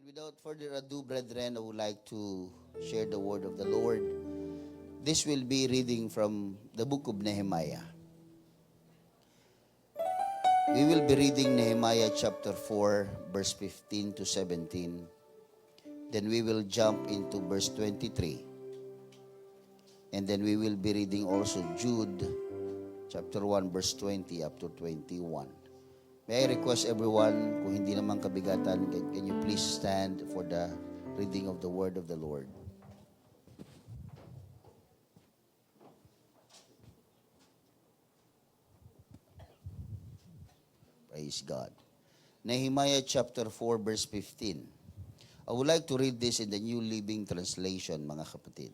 Without further ado, brethren, I would like to share the word of the Lord. This will be reading from the book of Nehemiah. We will be reading Nehemiah chapter 4, verse 15 to 17. Then we will jump into verse 23. And then we will be reading also Jude chapter 1, verse 20 up to 21. May I request everyone, kung hindi naman kabigatan, can you please stand for the reading of the word of the Lord? Praise God. Nehemiah chapter 4, verse 15. I would like to read this in the New Living Translation, mga kapatid.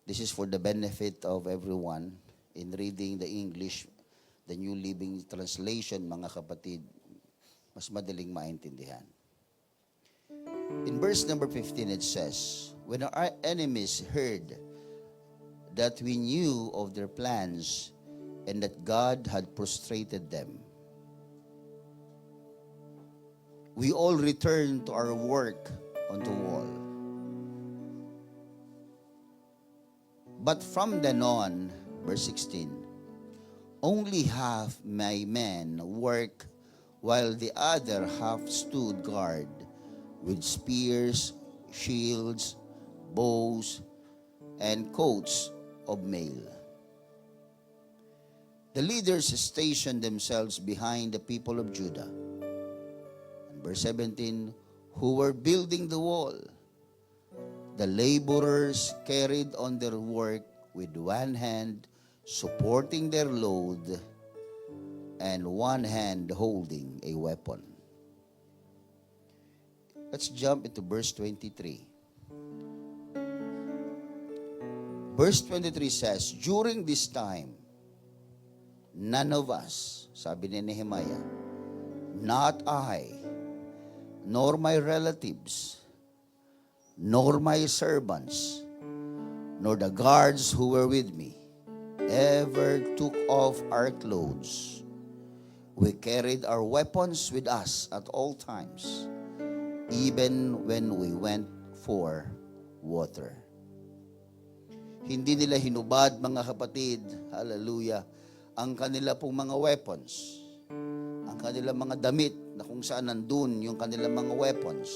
This is for the benefit of everyone in reading the English, the New Living Translation, mga kapatid, mas madaling maintindihan. In verse number 15, it says, "When our enemies heard that we knew of their plans and that God had prostrated them, we all returned to our work on the wall. But from then on," verse 16, "only half my men work, while the other half stood guard with spears, shields, bows, and coats of mail. The leaders stationed themselves behind the people of Judah." And verse 17, "who were building the wall. The laborers carried on their work with one hand, supporting their load, and one hand holding a weapon." Let's jump into verse 23. Verse 23 says, "During this time, none of us," sabi ni Nehemiah, "not I, nor my relatives, nor my servants, nor the guards who were with me, ever took off our clothes. We carried our weapons with us at all times, even when we went for water." Hindi nila hinubad, mga kapatid, hallelujah, ang kanila pong mga weapons, ang kanilang mga damit na kung saan nandun yung kanilang mga weapons.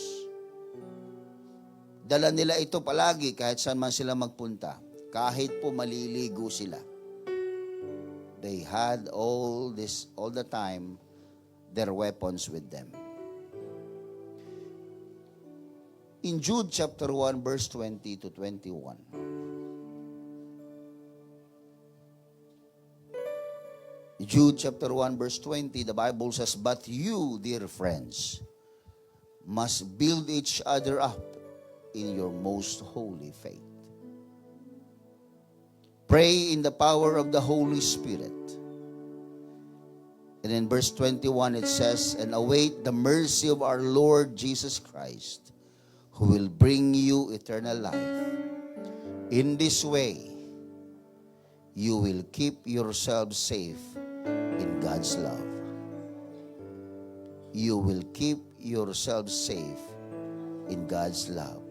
Dala nila ito palagi kahit saan man sila magpunta, kahit po maliligo sila. They had all the time, their weapons with them. In Jude chapter 1, verse 20 to 21. Jude chapter 1, verse 20, the Bible says, "But you, dear friends, must build each other up in your most holy faith. Pray in the power of the Holy Spirit." And in verse 21 it says, "And await the mercy of our Lord Jesus Christ, who will bring you eternal life. In this way, you will keep yourselves safe in God's love." You will keep yourselves safe in God's love.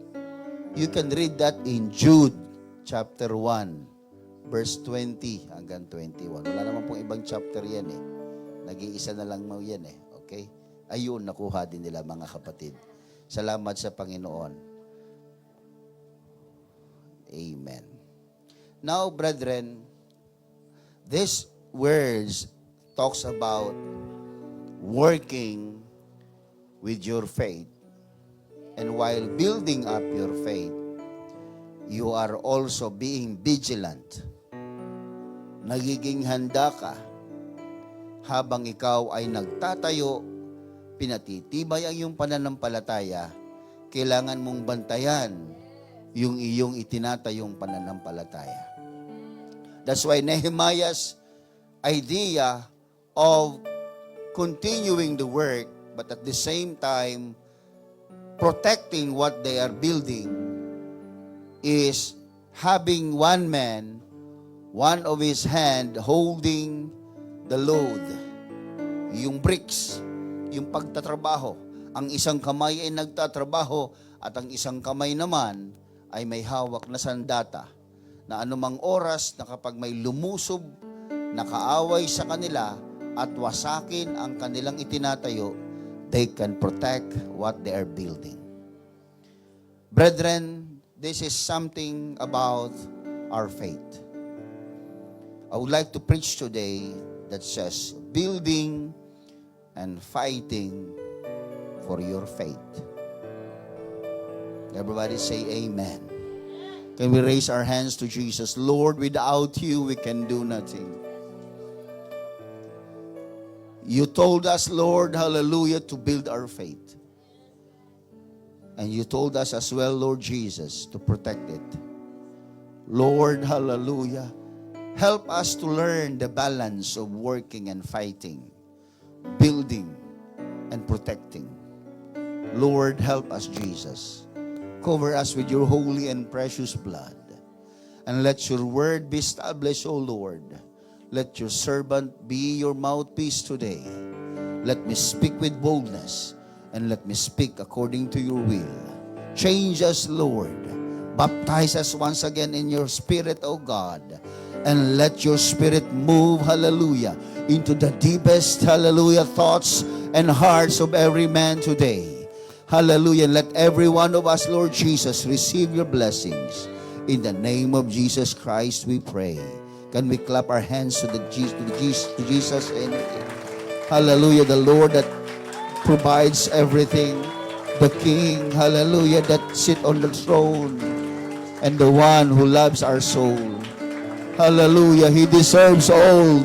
You can read that in Jude chapter 1. Verse 20 hanggang 21. Wala naman pong ibang chapter yan eh. Nag-iisa na lang mo yan eh. Okay? Ayun, nakuha din nila, mga kapatid. Salamat sa Panginoon. Amen. Now, brethren, these words talks about working with your faith. And while building up your faith, you are also being vigilant. Nagiging handa ka habang ikaw ay nagtatayo, pinatitibay ang iyong pananampalataya, kailangan mong bantayan yung iyong itinatayong pananampalataya. That's why Nehemiah's idea of continuing the work, but at the same time, protecting what they are building, is having one man, one of his hand holding the load, yung bricks, yung pagtatrabaho, Ang isang kamay ay nagtatrabaho at ang isang kamay naman ay may hawak na sandata na anumang oras na kapag may lumusob, nakaaway sa kanila at wasakin ang kanilang itinatayo, they can protect what they are building. Brethren, this is something about our faith. I would like to preach today that says, building and fighting for your faith. Everybody say amen. Can we raise our hands to Jesus? Lord, without you, we can do nothing. You told us, Lord, hallelujah, to build our faith. And you told us as well, Lord Jesus, to protect it. Lord, hallelujah, help us to learn the balance of working and fighting, building and protecting. Lord, help us, Jesus. Cover us with your holy and precious blood. And let your word be established, O Lord. Let your servant be your mouthpiece today. Let me speak with boldness, and let me speak according to your will. Change us, Lord. Baptize us once again in your Spirit, O God. And let your Spirit move, hallelujah, into the deepest, hallelujah, thoughts and hearts of every man today. Hallelujah. Let every one of us, Lord Jesus, receive your blessings. In the name of Jesus Christ, we pray. Can we clap our hands to Jesus? And hallelujah, the Lord that provides everything. The King, hallelujah, that sit on the throne. And the one who loves our soul. Hallelujah. He deserves all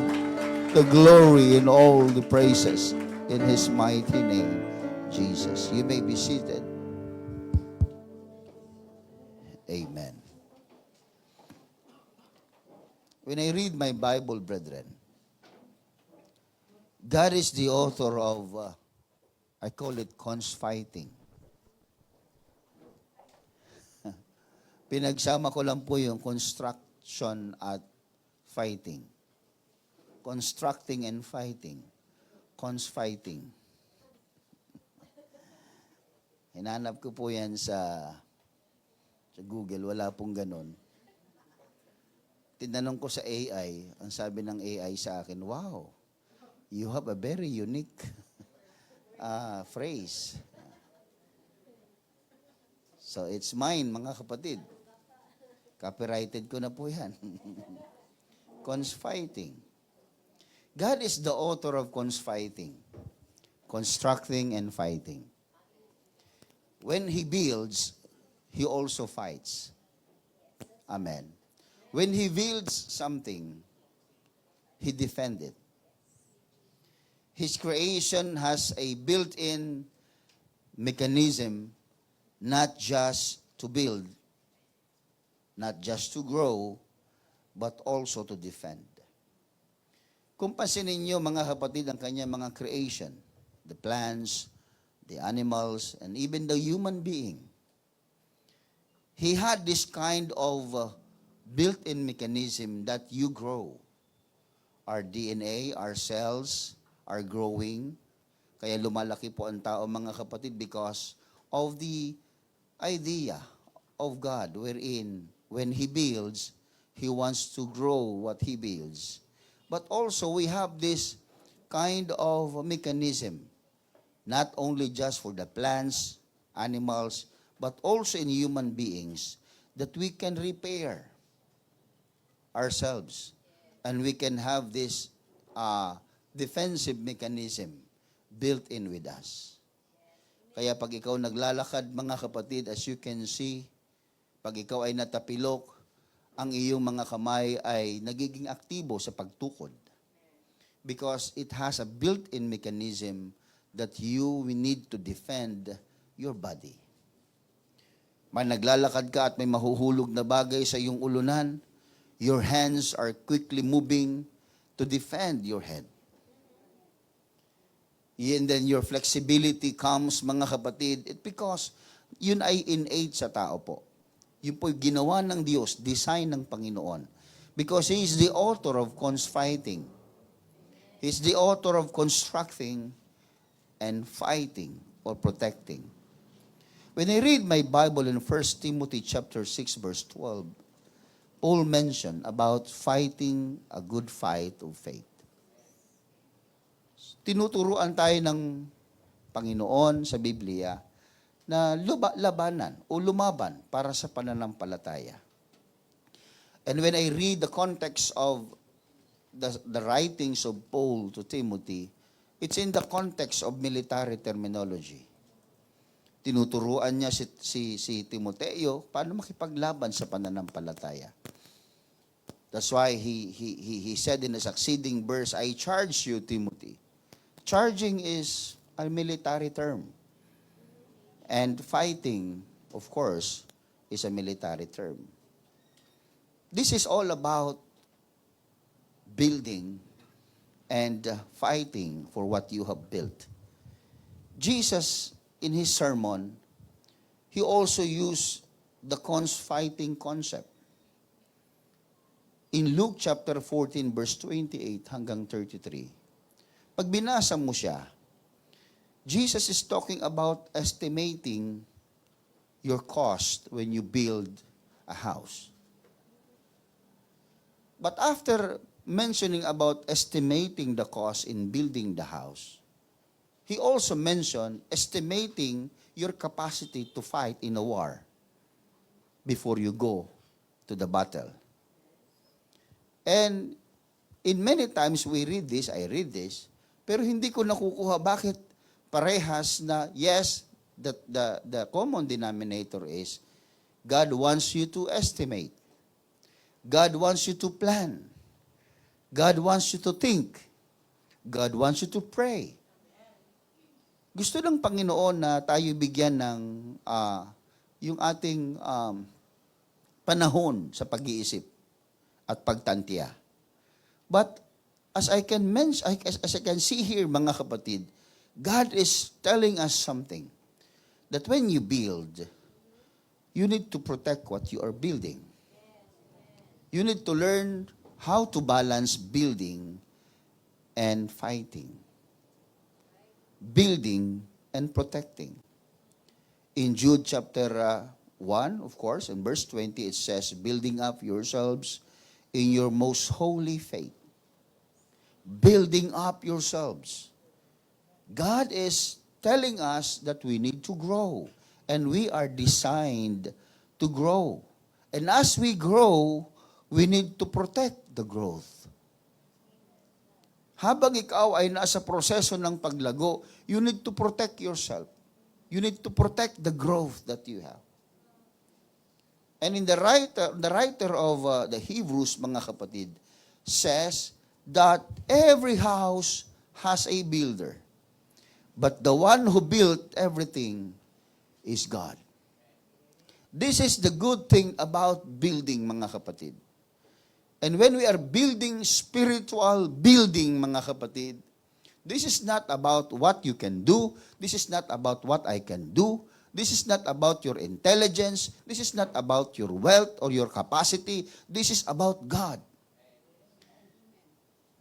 the glory and all the praises in His mighty name, Jesus. You may be seated. Amen. When I read my Bible, brethren, God is the author of, I call it fighting. Pinagsama ko lang po yung construction at fighting. Constructing and fighting. Fighting. Hinanap ko po yan sa Google. Wala pong ganun. Tinanong ko sa AI, ang sabi ng AI sa akin, wow, you have a very unique phrase. So it's mine, mga kapatid. Copyrighted ko na po yan. Fighting. God is the author of fighting, constructing and fighting. When He builds, He also fights. Amen. When He builds something, He defends it. His creation has a built-in mechanism, not just to build, not just to grow, but also to defend. Kung pansinin niyo, mga kapatid, ang kanyang mga creation, the plants, the animals, and even the human being, He had this kind of built-in mechanism that you grow. Our DNA, our cells are growing. Kaya lumalaki po ang tao, mga kapatid, because of the idea of God wherein when He builds, He wants to grow what He builds. But also we have this kind of mechanism, not only just for the plants, animals, but also in human beings, that we can repair ourselves. And we can have this defensive mechanism built in with us. Kaya pag ikaw naglalakad, mga kapatid, as you can see, pag ikaw ay natapilok, ang iyong mga kamay ay nagiging aktibo sa pagtukod. Because it has a built-in mechanism that you need to defend your body. May naglalakad ka at may mahuhulog na bagay sa iyong ulunan, your hands are quickly moving to defend your head. And then your flexibility comes, mga kapatid, because yun ay innate sa tao po. Yun po'y ginawa ng Diyos, design ng Panginoon. Because He is the author of fighting. He is the author of constructing and fighting or protecting. When I read my Bible in 1 Timothy chapter 6 verse 12, Paul mentioned about fighting a good fight of faith. Tinuturuan tayo ng Panginoon sa Biblia na labanan o lumaban para sa pananampalataya. And when I read the context of the writings of Paul to Timothy, it's in the context of military terminology. Tinuturuan niya si Timoteo paano makipaglaban sa pananampalataya. That's why he said in the succeeding verse, I charge you, Timothy. Charging is a military term. And fighting, of course, is a military term. This is all about building and fighting for what you have built. Jesus, in his sermon, he also used the fighting concept. In Luke chapter 14, verse 28 hanggang 33, pag binasa mo siya, Jesus is talking about estimating your cost when you build a house. But after mentioning about estimating the cost in building the house, he also mentioned estimating your capacity to fight in a war before you go to the battle. And in many times we read this, I read this, pero hindi ko nakukuha bakit parehas na, yes, the common denominator is God wants you to estimate. God wants you to plan. God wants you to think. God wants you to pray. Gusto ng Panginoon na tayo bigyan ng yung ating panahon sa pag-iisip at pagtantiya. But as I can see here, mga kapatid, God is telling us something. That when you build, you need to protect what you are building. You need to learn how to balance building and fighting. Building and protecting. In Jude chapter 1, of course, in verse 20, it says, building up yourselves in your most holy faith. Building up yourselves. God is telling us that we need to grow. And we are designed to grow. And as we grow, we need to protect the growth. Habang ikaw ay nasa proseso ng paglago, you need to protect yourself. You need to protect the growth that you have. And in the writer of the Hebrews, mga kapatid, says that every house has a builder. But the one who built everything is God. This is the good thing about building, mga kapatid. And when we are building spiritual building, mga kapatid, this is not about what you can do. This is not about what I can do. This is not about your intelligence. This is not about your wealth or your capacity. This is about God.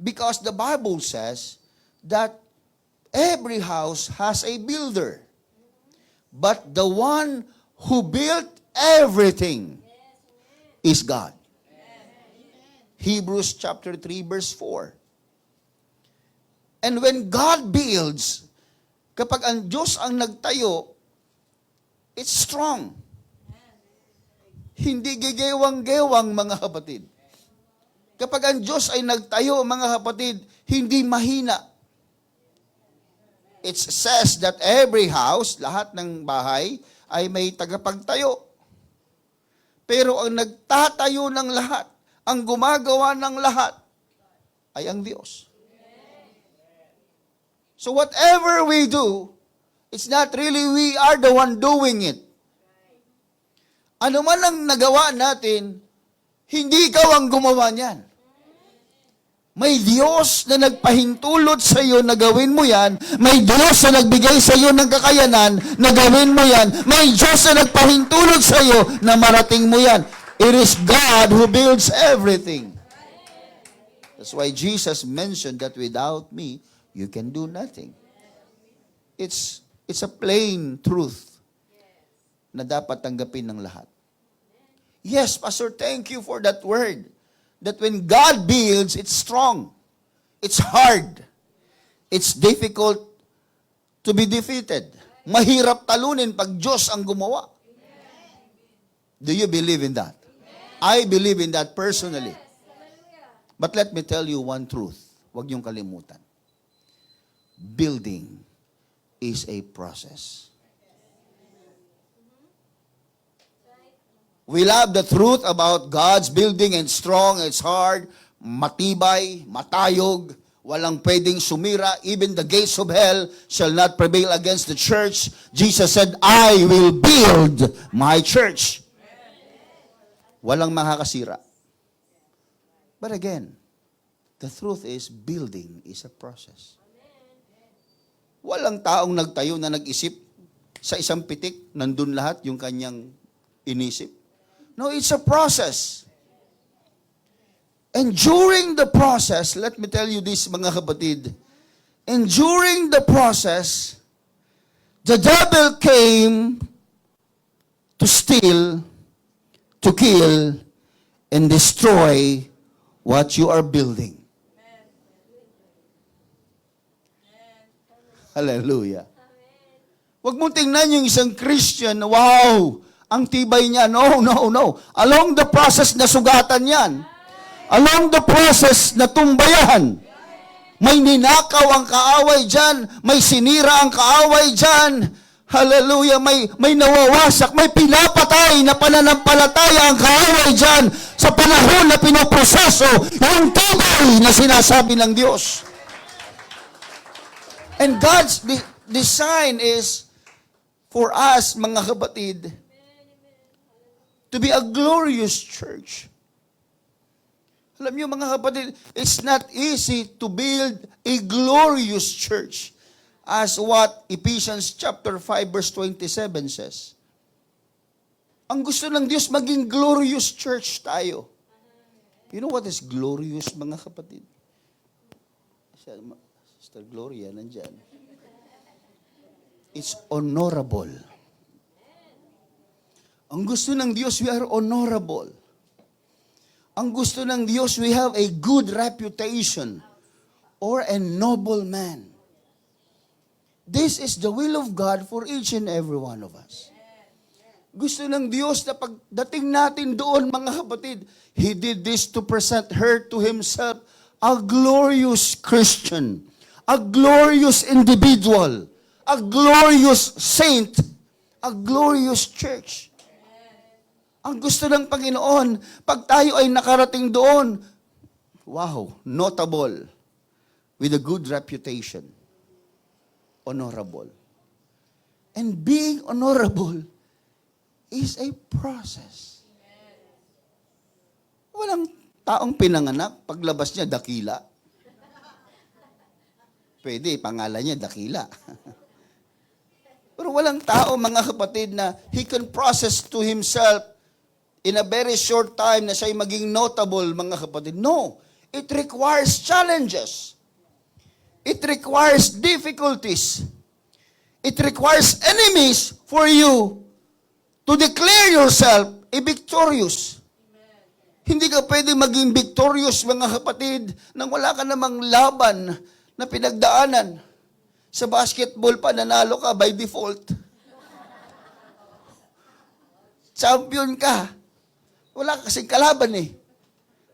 Because the Bible says that every house has a builder. But the one who built everything is God. Hebrews chapter 3 verse 4. And when God builds, kapag ang Diyos ang nagtayo, it's strong. Hindi gigewang-gewang, mga kapatid. Kapag ang Diyos ay nagtayo, mga kapatid, hindi mahina. It says that every house, lahat ng bahay, ay may tagapagtayo. Pero ang nagtatayo ng lahat, ang gumagawa ng lahat, ay ang Diyos. So whatever we do, it's not really we are the one doing it. Ano man ang nagawa natin, hindi ikaw ang gumawa niyan. May Diyos na nagpahintulot sa iyo na gawin mo yan. May Diyos na nagbigay sa iyo ng kakayanan na gawin mo yan. May Diyos na nagpahintulot sa iyo na marating mo yan. It is God who builds everything. That's why Jesus mentioned that without me, you can do nothing. It's It's a plain truth na dapat tanggapin ng lahat. Yes, Pastor, thank you for that word. That when God builds, it's strong. It's hard. It's difficult to be defeated. Mahirap talunin pag Diyos ang gumawa. Do you believe in that? I believe in that personally. But let me tell you one truth. Huwag niyong kalimutan. Building is a process. We love the truth about God's building and strong, it's hard, matibay, matayog, walang pwedeng sumira, even the gates of hell shall not prevail against the church. Jesus said, I will build my church. Walang makakasira. But again, the truth is, building is a process. Walang taong nagtayo na nag-isip sa isang pitik, nandun lahat yung kanyang inisip. No, it's a process. And during the process, let me tell you this, mga kapatid, and during the process, the devil came to steal, to kill, and destroy what you are building. Hallelujah. Huwag mong tingnan yung isang Christian, wow, ang tibay niya. No, no, no. Along the process na sugatan yan. Along the process na tumbayan. May ninakaw ang kaaway dyan. May sinira ang kaaway dyan. Hallelujah. May nawawasak. May pinapatay na pananampalataya ang kaaway dyan sa panahon na pinoproseso yung tibay na sinasabi ng Diyos. And God's design is for us, mga kapatid, to be a glorious church. Alam niyo, mga kapatid, it's not easy to build a glorious church as what Ephesians chapter 5 verse 27 says. Ang gusto ng Diyos, maging glorious church tayo. You know what is glorious, mga kapatid? Sister Gloria, nandyan. It's honorable. Ang gusto ng Diyos, we are honorable. Ang gusto ng Diyos, we have a good reputation or a noble man. This is the will of God for each and every one of us. Gusto ng Diyos na pagdating natin doon, mga kapatid, He did this to present her to Himself a glorious Christian, a glorious individual, a glorious saint, a glorious church. Ang gusto ng Panginoon, pag tayo ay nakarating doon, wow, notable, with a good reputation, honorable. And being honorable is a process. Walang taong pinanganak, paglabas niya, dakila. Pwede, pangalan niya, dakila. Pero walang tao, mga kapatid, na he can process to himself in a very short time na siya'y maging notable, mga kapatid. No. It requires challenges. It requires difficulties. It requires enemies for you to declare yourself a victorious. Hindi ka pwede maging victorious, mga kapatid, nang wala ka namang laban na pinagdaanan. Sa basketball pa, nanalo ka by default. Champion ka. Wala ka kasing kalaban eh.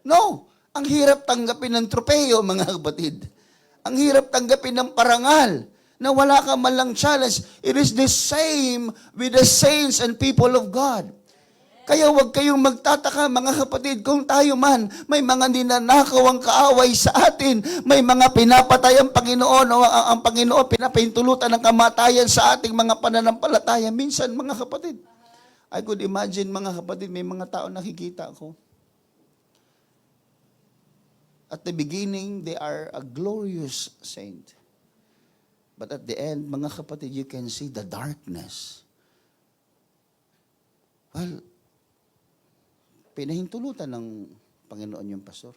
No. Ang hirap tanggapin ng tropeyo, mga kapatid. Ang hirap tanggapin ng parangal na wala ka man lang challenge. It is the same with the saints and people of God. Kaya huwag kayong magtataka, mga kapatid, kung tayo man, may mga ninanakaw ang kaaway sa atin, may mga pinapatay ang Panginoon, o ang Panginoon pinapahintulutan ng kamatayan sa ating mga pananampalataya. Minsan, mga kapatid, I could imagine, mga kapatid, may mga tao nakikita ko. At the beginning, they are a glorious saint. But at the end, mga kapatid, you can see the darkness. Well, pinahintulutan ng Panginoon yung pastor.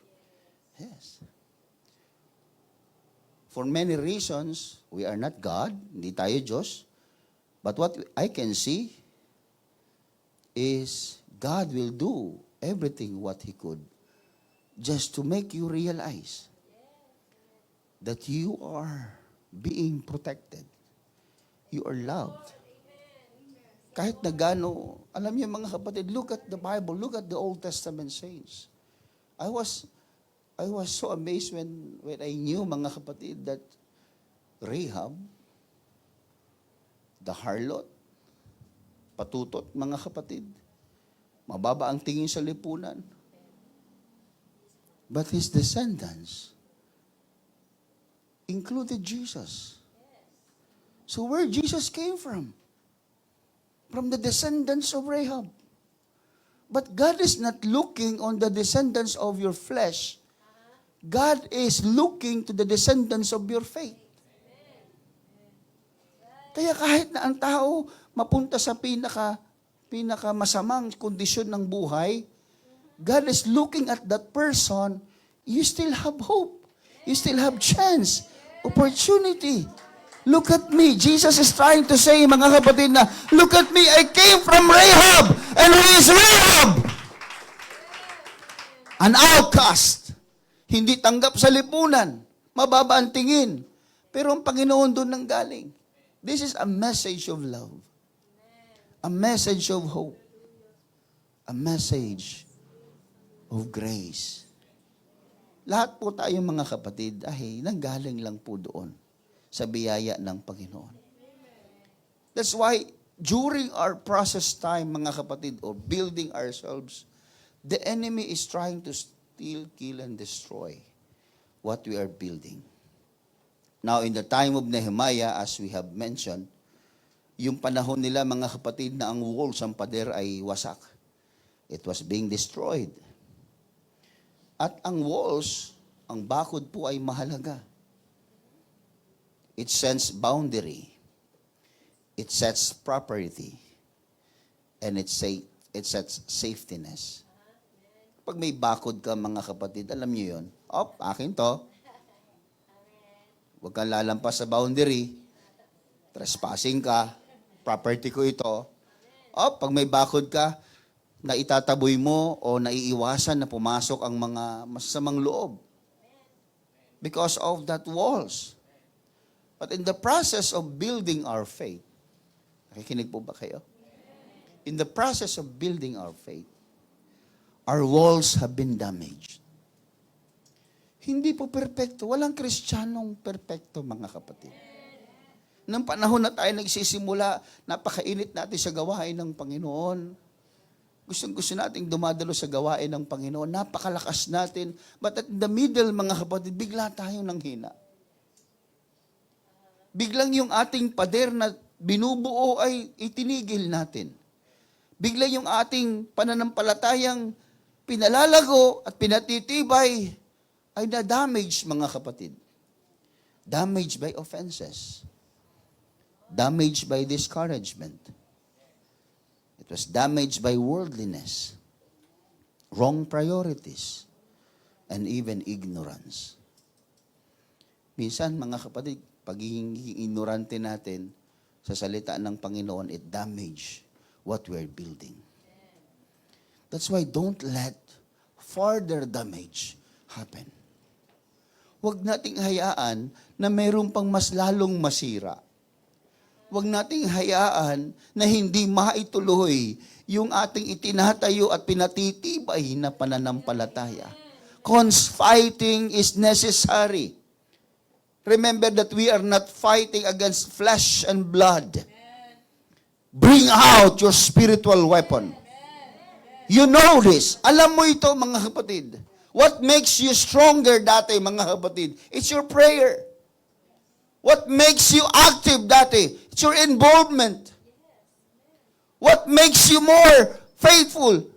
Yes. For many reasons, we are not God, hindi tayo Diyos. But what I can see is God will do everything what He could just to make you realize that you are being protected. You are loved. Kahit na gaano, alam niyo mga kapatid, look at the Bible, look at the Old Testament saints. I was so amazed when I knew, mga kapatid, that Rahab, the harlot, patutot, mga kapatid, mababa ang tingin sa lipunan. But his descendants included Jesus. So where Jesus came from? From the descendants of Rahab. But God is not looking on the descendants of your flesh. God is looking to the descendants of your faith. Kaya kahit na ang tao mapunta sa pinaka masamang kondisyon ng buhay, God is looking at that person, you still have hope. You still have chance, opportunity. Look at me. Jesus is trying to say, mga kapatid, na, look at me, I came from Rahab. And who is Rahab? An outcast. Hindi tanggap sa lipunan. Mababa ang tingin. Pero ang Panginoon doon nang galing. This is a message of love. A message of hope. A message of grace. Lahat po tayo mga kapatid, nanggaling lang po doon sa biyaya ng Panginoon. That's why, during our process time, mga kapatid, or building ourselves, the enemy is trying to steal, kill, and destroy what we are building. Now, in the time of Nehemiah, as we have mentioned, yung panahon nila, mga kapatid, na ang walls, ang pader ay wasak. It was being destroyed. At ang walls, ang bakod po ay mahalaga. It sets boundary. It sets property. And it sets safetyness. Pag may bakod ka, mga kapatid, alam niyo yun. Akin to. Huwag kang lalampas sa boundary. Trespassing ka. Property ko ito. Pag may bakod ka, na itataboy mo o naiiwasan na pumasok ang mga masasamang loob. Because of that walls. But in the process of building our faith, nakikinig po ba kayo? In the process of building our faith, our walls have been damaged. Hindi po perpekto. Walang Kristiyanong perpekto, mga kapatid. Nang panahon na tayo nagsisimula, napakainit natin sa gawain ng Panginoon. Gustong-gusto nating dumadalo sa gawain ng Panginoon. Napakalakas natin. But at the middle, mga kapatid, bigla tayong nanghina. Biglang yung ating pader na binubuo ay itinigil natin. Bigla yung ating pananampalatayang pinalalago at pinatitibay ay na-damage, mga kapatid. Damaged by offenses. Damaged by discouragement. It was damaged by worldliness, wrong priorities, and even ignorance. Minsan, mga kapatid, pagiging ignorante natin sa salita ng Panginoon, it damage what we're building. That's why don't let further damage happen. Huwag nating hayaan na mayroon pang mas lalong masira. Huwag nating hayaan na hindi maituloy yung ating itinatayo at pinatitibay na pananampalataya. Fighting is necessary. Remember that we are not fighting against flesh and blood. Bring out your spiritual weapon. You know this. Alam mo ito, mga kapatid. What makes you stronger dati, mga kapatid? It's your prayer. What makes you active dati? It's your involvement. What makes you more faithful?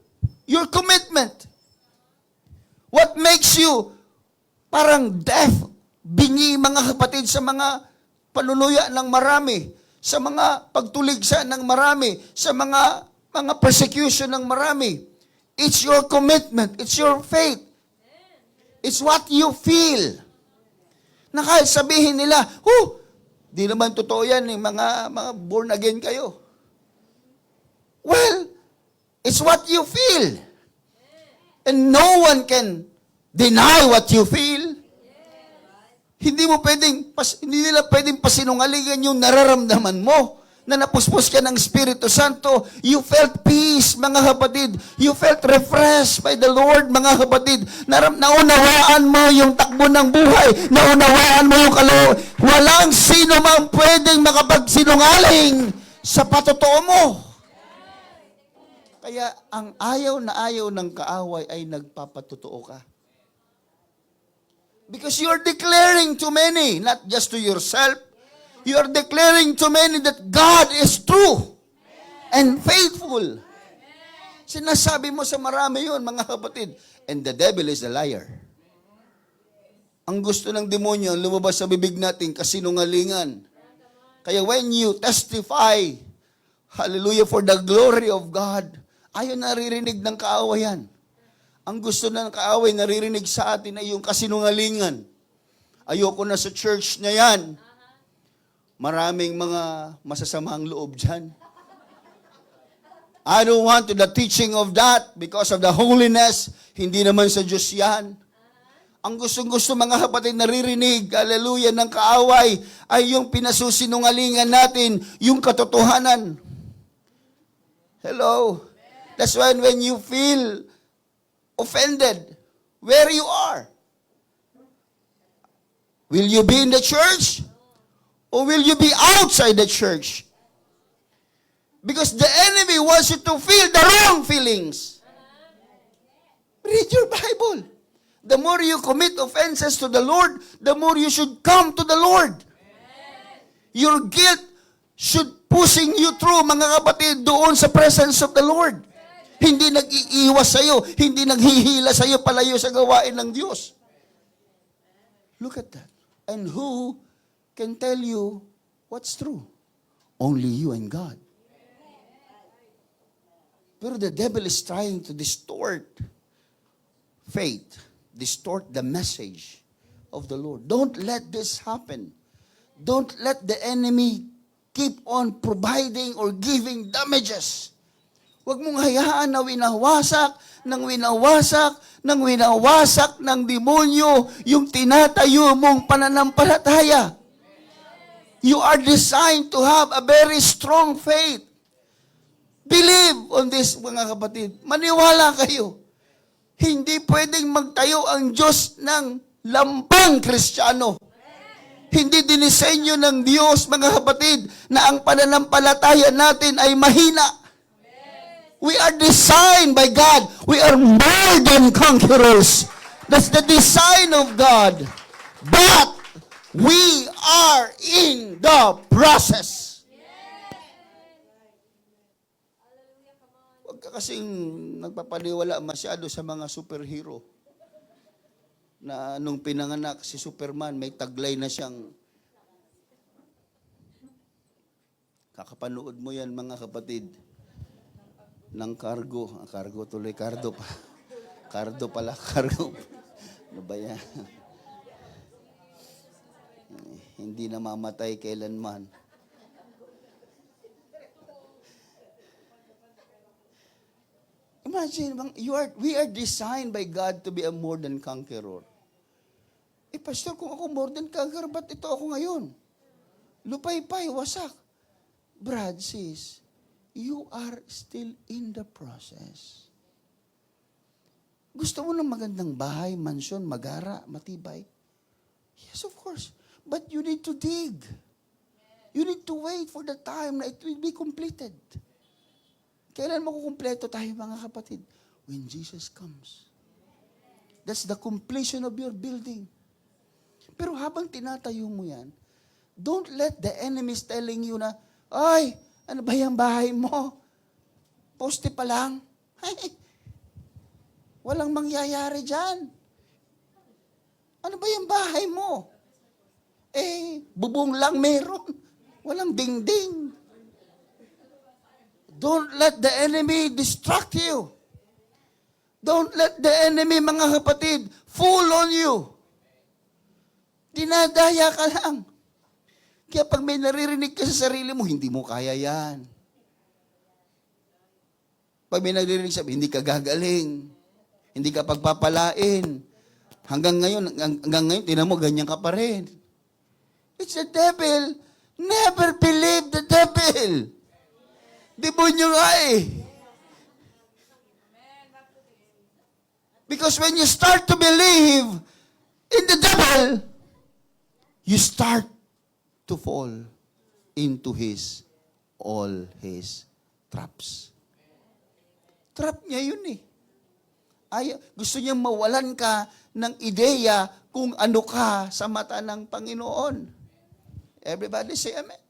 Your commitment. What makes you parang deaf, bingi, mga kapatid, sa mga panunuya ng marami, sa mga pagtuligsa ng marami, sa mga persecution ng marami. It's your commitment. It's your faith. It's what you feel. Na kahit sabihin nila, Di naman totoo yan, mga born again kayo. Well, it's what you feel. And no one can deny what you feel. Hindi nila pwedeng pasinungalingan yung nararamdaman mo na napuspos ka ng Espiritu Santo. You felt peace, mga kapatid. You felt refreshed by the Lord, mga kapatid. Naunawaan mo yung takbo ng buhay. Naunawaan mo yung walang sino mang pwedeng makapagsinungaling sa patotoo mo. Kaya ang ayaw na ayaw ng kaaway ay nagpapatotoo ka. Because you're declaring to many, not just to yourself, you are declaring to many that God is true and faithful. Sinasabi mo sa marami yun, mga kapatid. And the devil is a liar. Ang gusto ng demonyo, lumabas sa bibig natin, kasinungalingan. Kaya when you testify, hallelujah, for the glory of God, ayaw naririnig ng kaawayan. Ang gusto ng kaaway naririnig sa atin ay yung kasinungalingan. Ayoko na sa church na yan. Maraming mga masasamang loob dyan. I don't want to the teaching of that because of the holiness. Hindi naman sa Diyos yan. Ang gustong-gusto mga kapatid naririnig, hallelujah, ng kaaway ay yung pinasusinungalingan natin, yung katotohanan. Hello? That's when you feel offended where you are. Will you be in the church? Or will you be outside the church? Because the enemy wants you to feel the wrong feelings. Read your Bible. The more you commit offenses to the Lord, the more you should come to the Lord. Your guilt should pushing you through, mga kapatid, doon sa presence of the Lord. Hindi nag-iiwas sa'yo, hindi naghihila sa'yo palayo sa gawain ng Diyos. Look at that. And who can tell you what's true? Only you and God. Pero the devil is trying to distort faith, distort the message of the Lord. Don't let this happen. Don't let the enemy keep on providing or giving damages. Huwag mong hayaan na winawasak ng demonyo yung tinatayo mong pananampalataya. You are designed to have a very strong faith. Believe on this, mga kapatid. Maniwala kayo. Hindi pwedeng magtayo ang Diyos ng lampang Kristiyano. Hindi dinisenyo ng Diyos, mga kapatid, na ang pananampalataya natin ay mahina. We are designed by God. We are more than conquerors. That's the design of God. But we are in the process. Huwag ka kasing nagpapaniwala masyado sa mga superhero. Na nung pinanganak si Superman, may taglay na siyang kakapanood mo yan, mga kapatid. Ng cargo. Cargo tuloy. Cardo pa. Cardo pala. Cargo. Ano ba yan? Hindi namamatay kailanman. Imagine, we are designed by God to be a more than conqueror. Pastor, kung ako more than conqueror, ba't ito ako ngayon? Lupay-pay, wasak. Brad, sis, you are still in the process. Gusto mo ng magandang bahay, mansyon, magara, matibay? Yes, of course. But you need to dig. You need to wait for the time na it will be completed. Kailan makukumpleto tayo, mga kapatid? When Jesus comes. That's the completion of your building. Pero habang tinatayo mo yan, don't let the enemies telling you na, ay, ano ba yung bahay mo? Poste pa lang? Ay, walang mangyayari dyan. Ano ba yung bahay mo? Bubong lang meron. Walang dingding. Don't let the enemy distract you. Don't let the enemy, mga kapatid, fool on you. Dinadaya ka lang. Kaya pag may naririnig ka sa sarili mo, hindi mo kaya yan. Pag may naririnig sa hindi ka gagaling, hindi ka pagpapalain. Hanggang ngayon, tinan mo, ganyan ka pa rin. It's the devil. Never believe the devil. Demonyo nga eh. Because when you start to believe in the devil, you start to fall into all his traps. Trap niya yun eh. Gusto niyang mawalan ka ng ideya kung ano ka sa mata ng Panginoon. Everybody say amen.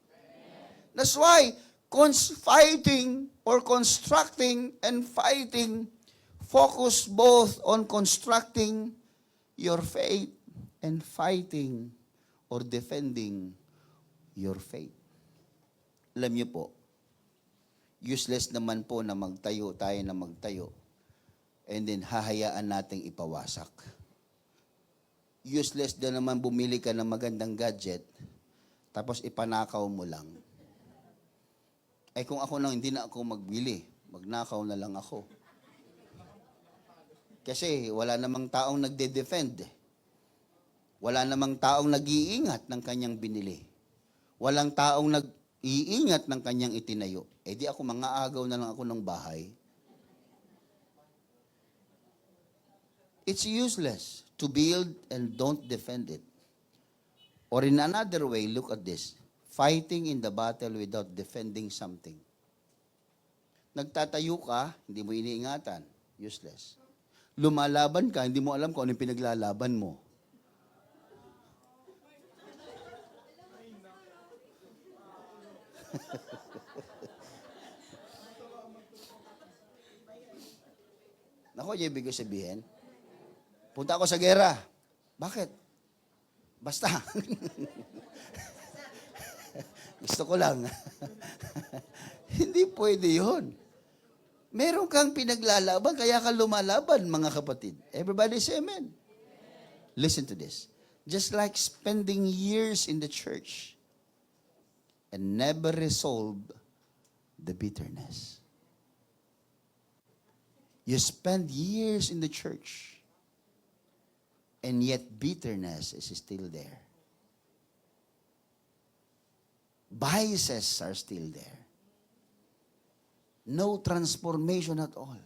That's why fighting or constructing and fighting focus both on constructing your faith and fighting or defending your faith. Alam niyo po, useless naman po na magtayo tayo na magtayo and then hahayaan nating ipawasak. Useless din naman bumili ka ng magandang gadget tapos ipanakaw mo lang. Eh kung ako nang hindi na ako magbili, magnakaw na lang ako. Kasi wala namang taong nagde-defend. Wala namang taong nag-iingat ng kanyang binili. Walang taong nag-iingat ng kanyang itinayo. Eh di ako mangaagaw na lang ako ng bahay. It's useless to build and don't defend it. Or in another way, look at this. Fighting in the battle without defending something. Nagtatayo ka, hindi mo iniingatan. Useless. Lumalaban ka, hindi mo alam kung ano yung pinaglalaban mo. Nako, yung ibig ko sabihin, punta ako sa gera. Bakit? Basta. Gusto ko lang. Hindi pwede yun. Meron kang pinaglalaban, kaya ka lumalaban, mga kapatid. Everybody say amen. Listen to this. Just like spending years in the church and never resolve the bitterness. You spend years in the church and yet bitterness is still there. Biases are still there. No transformation at all.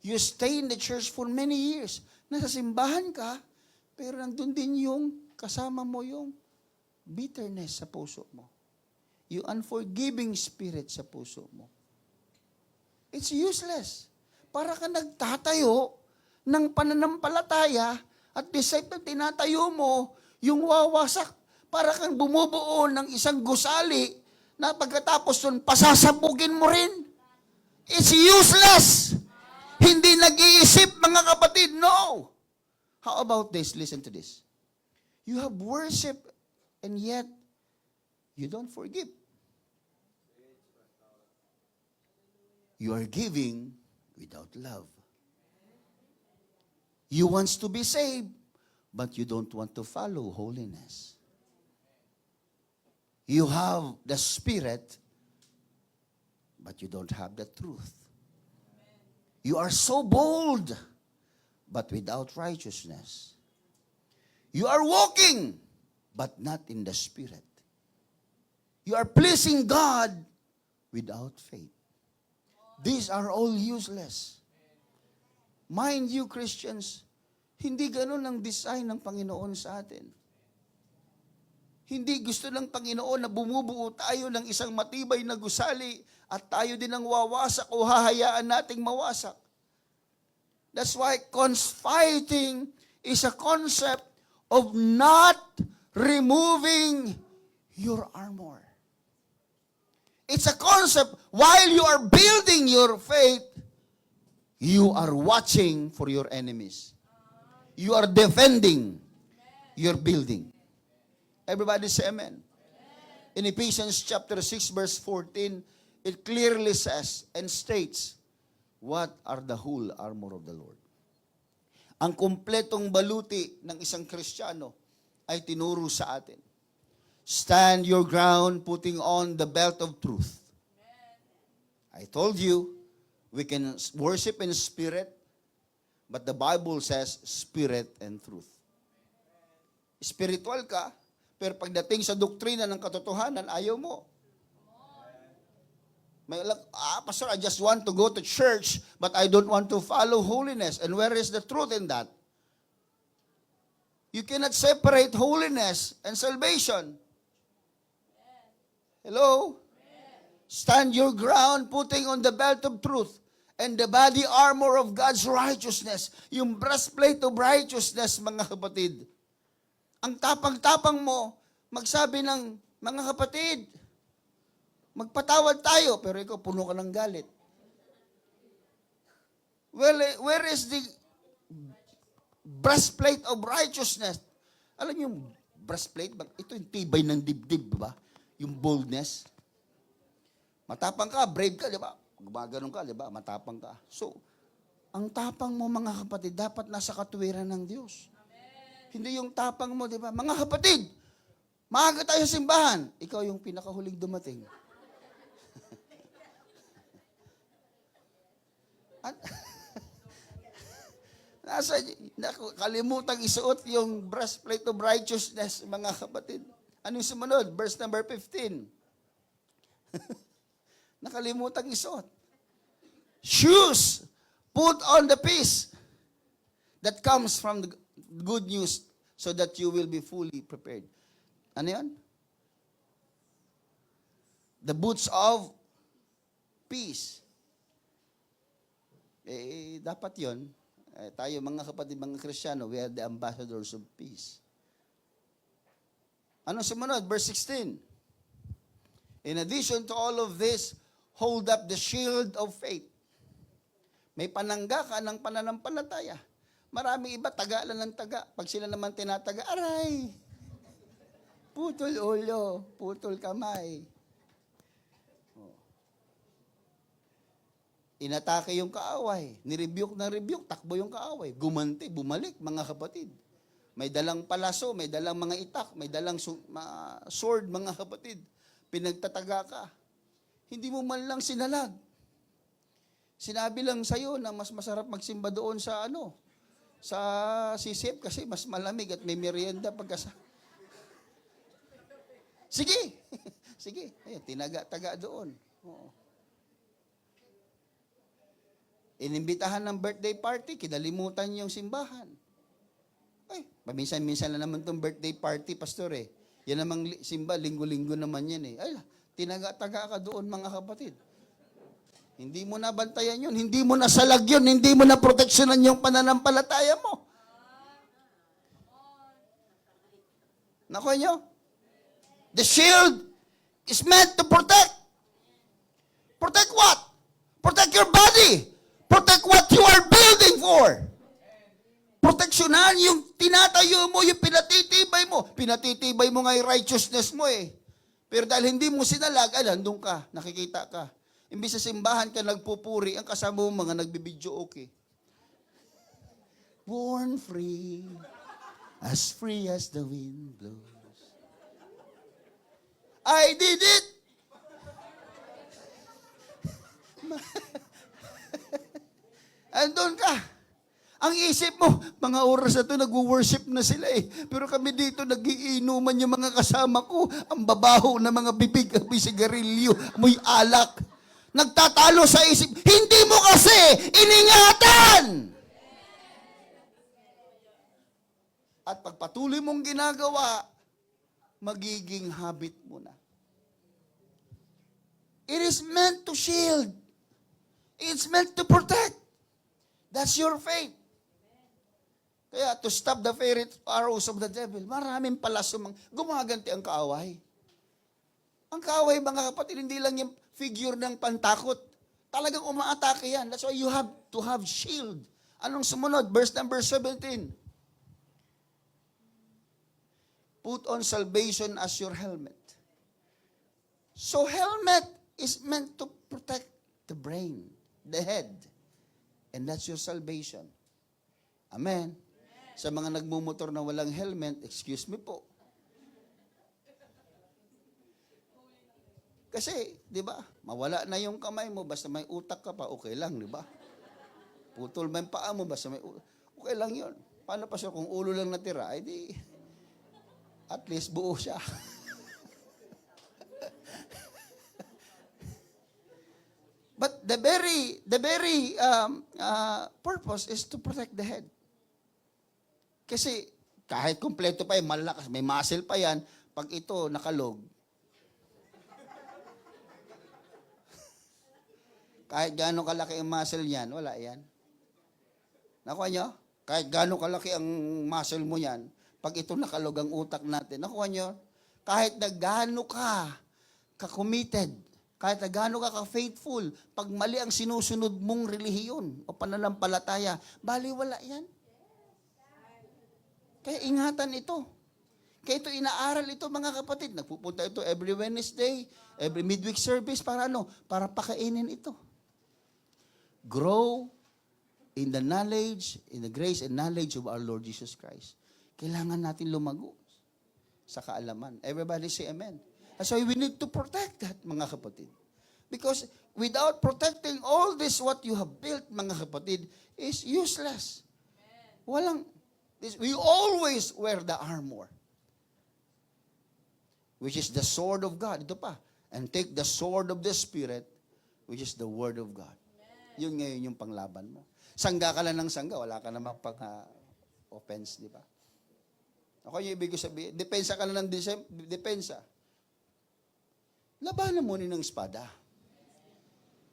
You stay in the church for many years. Nasa simbahan ka, pero nandun din yung kasama mo yung bitterness sa puso mo. Yung unforgiving spirit sa puso mo. It's useless. Para ka nagtatayo ng pananampalataya at disciple tinatayo mo yung wawasak. Para kang bumubuo ng isang gusali na pagkatapos nun, pasasabugin mo rin. It's useless. Hindi nag-iisip, mga kapatid. No. How about this? Listen to this. You have worship and yet you don't forgive. You are giving without love. You want to be saved, but you don't want to follow holiness. You have the Spirit, but you don't have the truth. You are so bold, but without righteousness. You are walking, but not in the Spirit. You are pleasing God without faith. These are all useless. Mind you, Christians, hindi ganun ang design ng Panginoon sa atin. Hindi gusto ng Panginoon na bumubuo tayo ng isang matibay na gusali at tayo din ang wawasak o hahayaan nating mawasak. That's why fighting is a concept of not removing your armor. It's a concept, while you are building your faith, you are watching for your enemies. You are defending your building. Everybody say amen. In Ephesians chapter 6 verse 14, it clearly says and states, what are the whole armor of the Lord? Ang kumpletong baluti ng isang Kristiyano ay tinuro sa atin. Stand your ground, putting on the belt of truth. I told you, we can worship in spirit, but the Bible says spirit and truth. Spiritual ka, pero pagdating sa doktrina ng katotohanan, ayaw mo. Pastor, I just want to go to church, but I don't want to follow holiness. And where is the truth in that? You cannot separate holiness and salvation. Hello? Stand your ground, putting on the belt of truth and the body armor of God's righteousness. Yung breastplate of righteousness, mga kapatid. Ang tapang-tapang mo, magsabi ng, mga kapatid, magpatawad tayo, pero ikaw puno ka ng galit. Well, where is the breastplate of righteousness? Alam niyo yung breastplate? Ito yung tibay ng dibdib, ba? Yung boldness. Matapang ka, brave ka, di ba? Gumaganon ka, di ba? Matapang ka. So, ang tapang mo, mga kapatid, dapat nasa katuwiran ng Diyos. Amen. Hindi yung tapang mo, di ba? Mga kapatid, maaga tayo sa simbahan. Ikaw yung pinakahuling dumating. Kalimutang isuot yung breastplate of righteousness, mga kapatid. Anong sumunod? Verse number 15. Nakalimutan isuot. Shoes. Put on the peace that comes from the good news so that you will be fully prepared. Ano yan? The boots of peace. Dapat yon. Tayo mga kapatid, mga Kristiyano, we are the ambassadors of peace. Ano sumunod? Verse 16. In addition to all of this, hold up the shield of faith. May panangga ka ng pananampalataya. Marami iba, taga lang ng taga. Pag sila naman tinataga, aray! Putol ulo, putol kamay. Inatake yung kaaway. Nirebuke na rebuke, takbo yung kaaway. Gumanti, bumalik, mga kapatid. May dalang palaso, may dalang mga itak, may dalang sword, mga kapatid. Pinagtataga ka. Hindi mo man lang sinalag. Sinabi lang sa'yo na mas masarap magsimba doon sa sa sisip kasi mas malamig at may merienda pagkasa. Sige. Sige. Ayun, tinaga-taga doon. Oo. Inimbitahan ng birthday party, kinalimutan yung simbahan. Ay, paminsan-minsan na naman itong birthday party, pastor eh. Yan namang simba, linggo-linggo naman yan eh. Ay, tinaga-taga ka doon, mga kapatid. Hindi mo na bantayan yun, hindi mo na salag yun, hindi mo na proteksyonan yung pananampalataya mo. Nakuha nyo? The shield is meant to protect. Protect what? Protect your body. Protect what you are building for. Proteksyonan yung tinatayo mo, yung pinatitibay mo. Pinatitibay mo nga yung righteousness mo eh. Pero dahil hindi mo sinalag, nandun ka, nakikita ka. Imbis sa simbahan ka nagpupuri, ang kasama mo mga nagbibidyo okay. Born free as the wind blows. I did it! Andun ka. Ang isip mo, mga oras na ito, nag-worship na sila eh. Pero kami dito, nagiinuman yung mga kasama ko. Ang babaho na mga bibig, amoy sigarilyo, amoy alak. Nagtatalo sa isip. Hindi mo kasi iningatan! At pagpatuloy mong ginagawa, magiging habit mo na. It is meant to shield. It's meant to protect. That's your faith. Kaya to stop the fiery arrows of the devil, maraming palaso gumaganti ang kaaway. Ang kaaway, mga kapatid, hindi lang yung figure ng pantakot. Talagang umaatake yan. That's why you have to have shield. Anong sumunod? Verse number 17. Put on salvation as your helmet. So helmet is meant to protect the brain, the head. And that's your salvation. Amen. Sa mga nagmumotor na walang helmet, excuse me po. Kasi, di ba, mawala na yung kamay mo, basta may utak ka pa, okay lang, di ba? Putol man yung paa mo, basta may utak, okay lang yun. Paano pa siya kung ulo lang natira, ay di, at least buo siya. But the very purpose is to protect the head. Kasi kahit kumpleto pa yan, malakas, may muscle pa yan, pag ito nakalog, kahit gaano kalaki ang muscle niyan, wala yan. Nakuha nyo? Kahit gaano kalaki ang muscle mo yan, pag ito nakalog ang utak natin, nakuha nyo? Kahit na gaano ka-committed, kahit na gaano ka-faithful, pag mali ang sinusunod mong relihiyon o pananampalataya, baliwala yan. Kaya ingatan ito. Kaya ito inaaral ito mga kapatid. Nagpupunta ito every Wednesday, every midweek service, para ano? Para pakainin ito. Grow in the knowledge, in the grace and knowledge of our Lord Jesus Christ. Kailangan natin lumago sa kaalaman. Everybody say amen. That's why we need to protect that, mga kapatid. Because without protecting all this, what you have built, mga kapatid, is useless. Walang, we always wear the armor, which is the sword of God. Ito pa. And take the sword of the Spirit, which is the word of God. Yun ngayon yung panglaban mo. Sangga ka lang ng sangga, wala ka namang pang-offense, di ba? Ako yung ibig ko sabihin, depensa ka lang ng depensa. Labanan mo ng espada.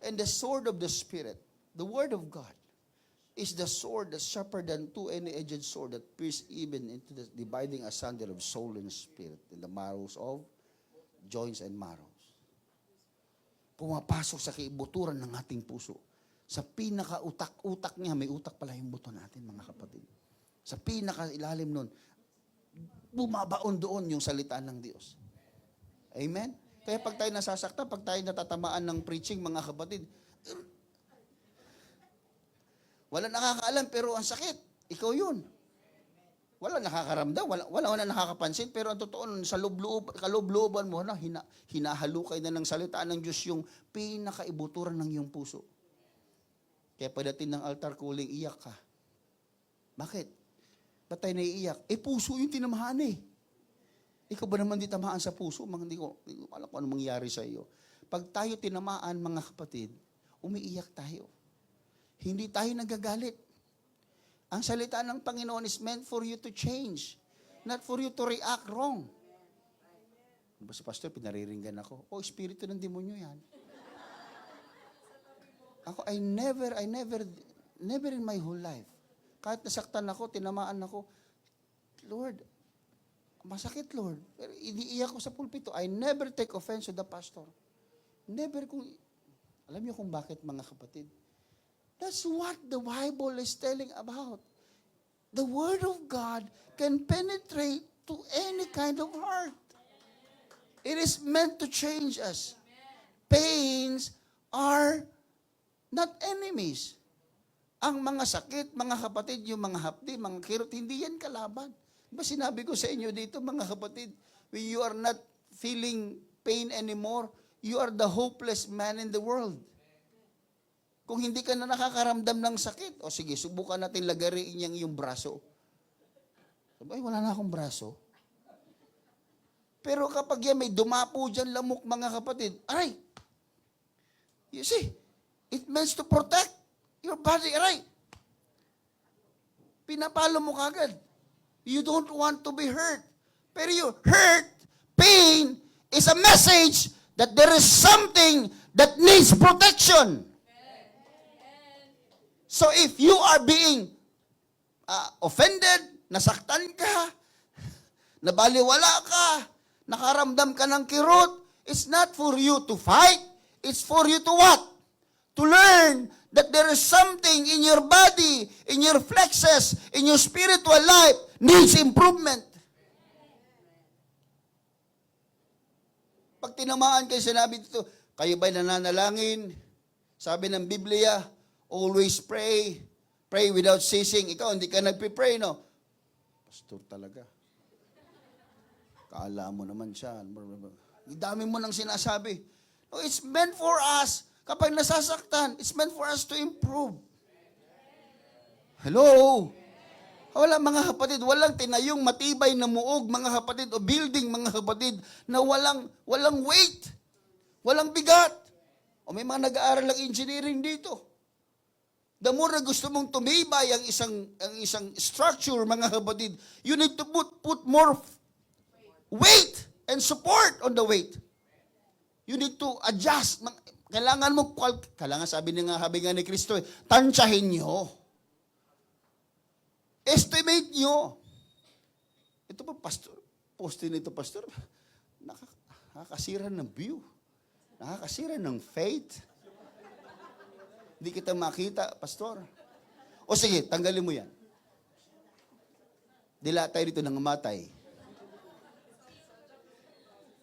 And the sword of the Spirit, the word of God, is the sword that's sharper than two-edged sword that pierces even into the dividing asunder of soul and spirit, in the marrows of joints and marrows. Pumapasok sa kaibuturan ng ating puso. Sa pinaka-utak niya, may utak pala yung buto natin, mga kapatid. Sa pinaka-ilalim nun, bumabaon doon yung salita ng Diyos. Amen? Kaya pag tayo nasasakta, pag tayo natatamaan ng preaching, mga kapatid, wala nakakaalam, pero ang sakit, ikaw yun. Wala nakakaramdam, wala nakakapansin, pero ang totoo, sa kaloob-looban mo, hinahalukay na ng salita ng Diyos yung pinakaibuturan ng iyong puso. Kaya pagdating ng altar calling, iyak ka. Bakit? Ba't tayo naiiyak? Puso yung tinamahan eh. Ikaw ba naman di tamaan sa puso? Hindi ko alam kung ano mangyari sa iyo. Pag tayo tinamaan, mga kapatid, umiiyak tayo. Hindi tayo nagagalit. Ang salita ng Panginoon is meant for you to change, not for you to react wrong. Diba si Pastor, pinariringgan ako. Espiritu ng demonyo yan. Ako, I never in my whole life, kahit nasaktan ako, tinamaan ako, Lord, masakit, Lord. Pero iniiyak ko sa pulpito. I never take offense to the pastor. Never alam niyo kung bakit, mga kapatid? That's what the Bible is telling about. The Word of God can penetrate to any kind of heart. It is meant to change us. Pains are not enemies. Ang mga sakit, mga kapatid, yung mga hapdi, mga kirot, hindi yan kalaban. Diba sinabi ko sa inyo dito, mga kapatid, when you are not feeling pain anymore, you are the hopeless man in the world. Kung hindi ka na nakakaramdam ng sakit, sige, subukan natin lagariin yung braso. Sabi, wala na akong braso. Pero kapag yan may dumapo dyan lamok, mga kapatid, aray! You see, it means to protect your body, aray! Pinapalo mo kagad. You don't want to be hurt. Pero you hurt, pain, is a message that there is something that needs protection. So if you are being offended, nasaktan ka, nabaliwala ka, nakaramdam ka ng kirot, it's not for you to fight, it's for you to what? To learn that there is something in your body, in your flexes, in your spiritual life, needs improvement. Pag tinamaan kayo, sinabi dito, kayo ba'y nananalangin? Sabi ng Biblia, always pray. Pray without ceasing. Ikaw, hindi ka nagpipray, no? Pastor talaga. Kaala mo naman siya. Dami mo nang sinasabi. Oh, it's meant for us. Kapag nasasaktan, it's meant for us to improve. Hello? Wala mga kapatid, walang tinayong matibay na muog mga kapatid o building mga kapatid na walang weight, walang bigat. O may mga nag-aaral ng engineering dito. The more na gusto mong tumibay ang isang structure mga kapatid, you need to put more weight and support on the weight. You need to adjust. Kailangan sabi nga ni Kristo, tansyahin nyo. Estimate nyo. Ito pa, pastor, postin ito, pastor, nakakasira ng view. Nakakasira ng faith. Hindi kita makita, pastor. O sige, tanggalin mo yan. Dila tayo dito nang matay.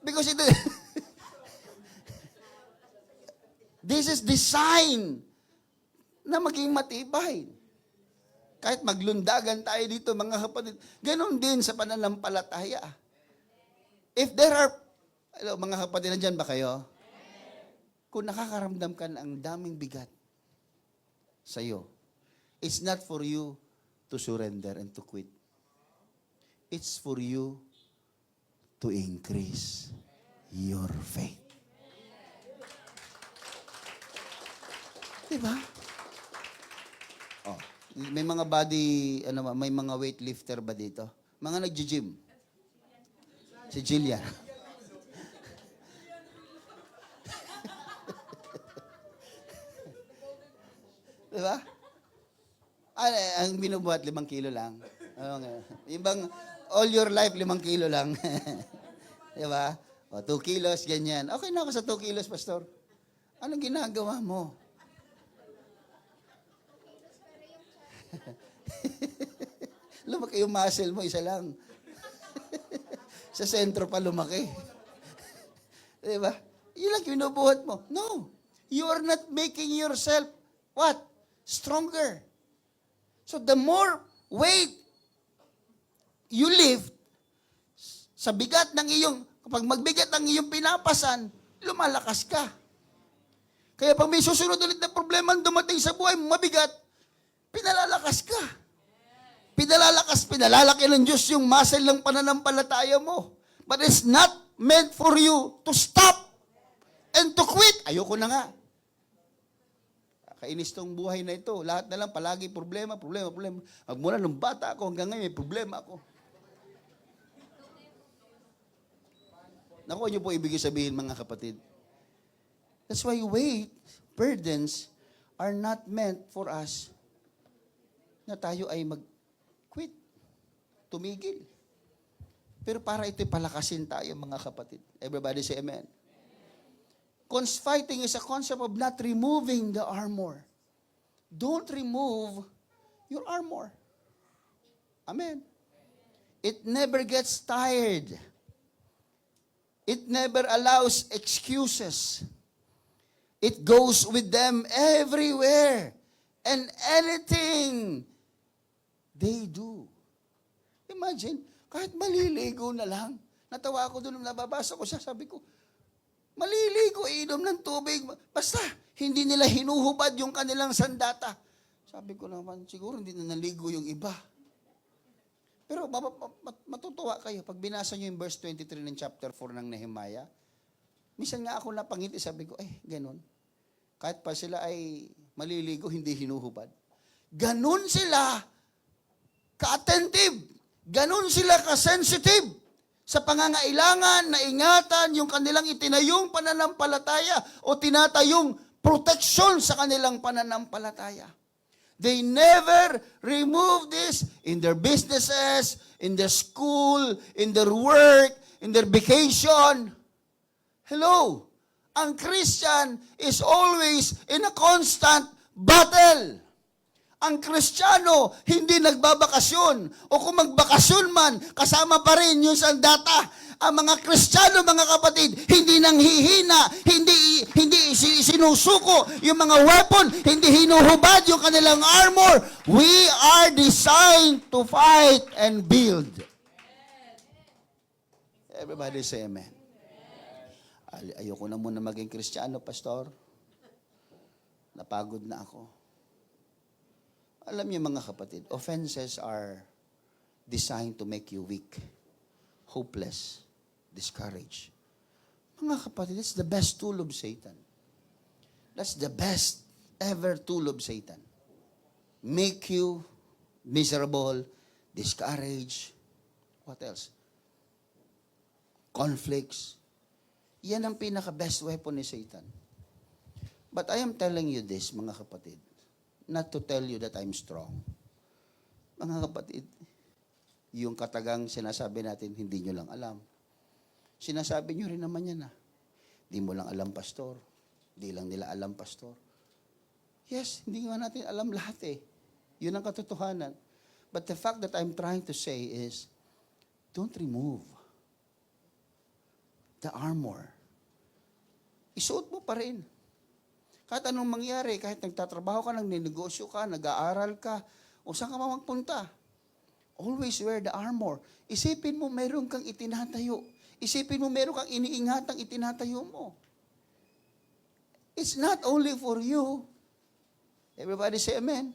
Because ito, this is design na maging matibay. Kahit maglundagan tayo dito, mga kapatid, ganon din sa pananampalataya. If there are, hello, mga kapatid, nandyan ba kayo? Kung nakakaramdam ka ng daming bigat sa'yo, it's not for you to surrender and to quit. It's for you to increase your faith. Diba? Oh, may mga may mga weightlifter ba dito? Mga nagji-gym. Si Jillian. Diba? Ang binubuhat, 5 kilo lang. Ibang, all your life, 5 kilo lang. Diba? O, 2 kilos, ganyan. Okay na ako sa 2 kilos, pastor. Anong ginagawa mo? Lumaki yung muscle mo, isa lang. Sa sentro pa lumaki. Diba? Yun lang binubuhat mo. No. You are not making yourself, what? Stronger. So the more weight you lift, sa bigat ng kapag magbigat ang iyong pinapasan, lumalakas ka. Kaya pag may susunod ulit na problema dumating sa buhay mo, mabigat, pinalalakas ka. Pinalalaki ng Diyos yung muscle ng pananampalataya mo. But it's not meant for you to stop and to quit. Ayoko na nga. Kainis tong buhay na ito. Lahat na lang palagi problema. Magmula nung bata ako hanggang ngayon may problema ako. Nakuha niyo po ibig sabihin mga kapatid. That's why weight, burdens are not meant for us na tayo ay mag-quit, tumigil. Pero para ito'y palakasin tayo, mga kapatid. Everybody say amen. Fighting is a concept of not removing the armor. Don't remove your armor. Amen. It never gets tired. It never allows excuses. It goes with them everywhere. And anything they do. Imagine, kahit maliligo na lang. Natawa ako doon, nababasa ko siya, sabi ko, maliligo, inom ng tubig. Basta, hindi nila hinuhubad yung kanilang sandata. Sabi ko naman, siguro hindi na naligo yung iba. Pero matutuwa kayo, pag binasa nyo yung verse 23 ng chapter 4 ng Nehemiah, minsan nga ako napangiti, sabi ko, ganun. Kahit pa sila ay maliligo, hindi hinuhubad. Ganun sila ka-attentive. Ganun sila ka-sensitive sa pangangailangan na ingatan yung kanilang itinayong pananampalataya o tinatayong proteksyon sa kanilang pananampalataya. They never remove this in their businesses, in their school, in their work, in their vacation. Hello? Ang Christian is always in a constant battle. Ang Kristiyano, hindi nagbabakasyon. O kung magbakasyon man, kasama pa rin yung sandata. Ang mga Kristiyano, mga kapatid, hindi nanghihina, hindi sinusuko yung mga weapon, hindi hinuhubad yung kanilang armor. We are designed to fight and build. Everybody say amen. Ayoko na muna maging Kristiyano, Pastor. Napagod na ako. Alam niyo mga kapatid, offenses are designed to make you weak, hopeless, discouraged. Mga kapatid, that's the best tool of Satan. That's the best ever tool of Satan. Make you miserable, discouraged. What else? Conflicts. Yan ang pinaka-best weapon ni Satan. But I am telling you this, mga kapatid, not to tell you that I'm strong. Mga kapatid, yung katagang sinasabi natin, hindi nyo lang alam. Sinasabi nyo rin naman yan, Di mo lang alam, Pastor. Di lang nila alam, Pastor. Yes, hindi nga natin alam lahat Yun ang katotohanan. But the fact that I'm trying to say is, don't remove the armor. Isuot mo pa rin. Kahit anong mangyari, kahit nagtatrabaho ka, nagninegosyo ka, nag-aaral ka, o saan ka magpunta, always wear the armor. Isipin mo, meron kang itinatayo. Isipin mo, meron kang iniingatang itinatayo mo. It's not only for you. Everybody say amen.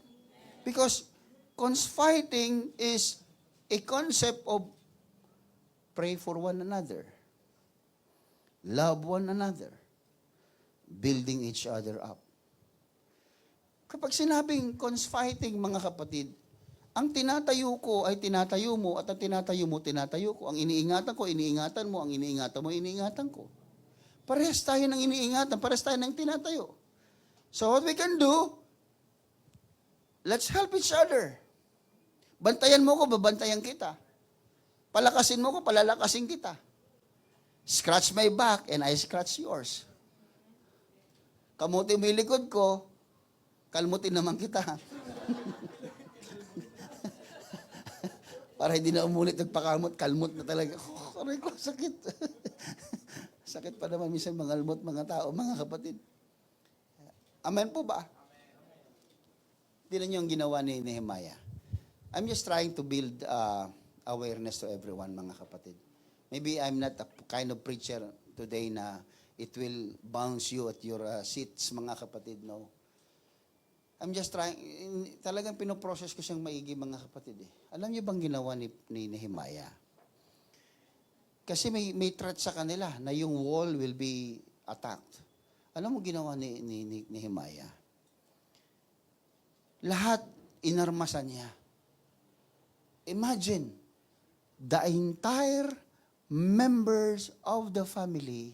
Because fighting is a concept of pray for one another, love one another, building each other up. Kapag sinabing fighting, mga kapatid, ang tinatayo ko ay tinatayo mo, at ang tinatayo mo, tinatayo ko. Ang iniingatan ko, iniingatan mo. Ang iniingatan mo, iniingatan ko. Parehas tayo ng iniingatan, parehas tayo ng tinatayo. So what we can do, let's help each other. Bantayan mo ko, babantayan kita. Palakasin mo ko, palalakasin kita. Scratch my back and I scratch yours. Kamutin mo yung likod ko, kalmutin naman kita. Para hindi na umulit nagpakamot, kalmot na talaga. Aray ko, sakit. Sakit pa naman minsan mangalmot mga tao, mga kapatid. Amen po ba? Tingnan niyo ang ginawa ni Nehemiah. I'm just trying to build awareness to everyone, mga kapatid. Maybe I'm not a kind of preacher today na it will bounce you at your seats, mga kapatid, no? I'm just trying, talagang pinoprocess ko siyang maigi, mga kapatid. Alam niyo bang ginawa ni Nehemiah? Kasi may threat sa kanila na yung wall will be attacked. Alam mo ginawa ni Nehemiah? Lahat inarmasan niya. Imagine, the entire members of the family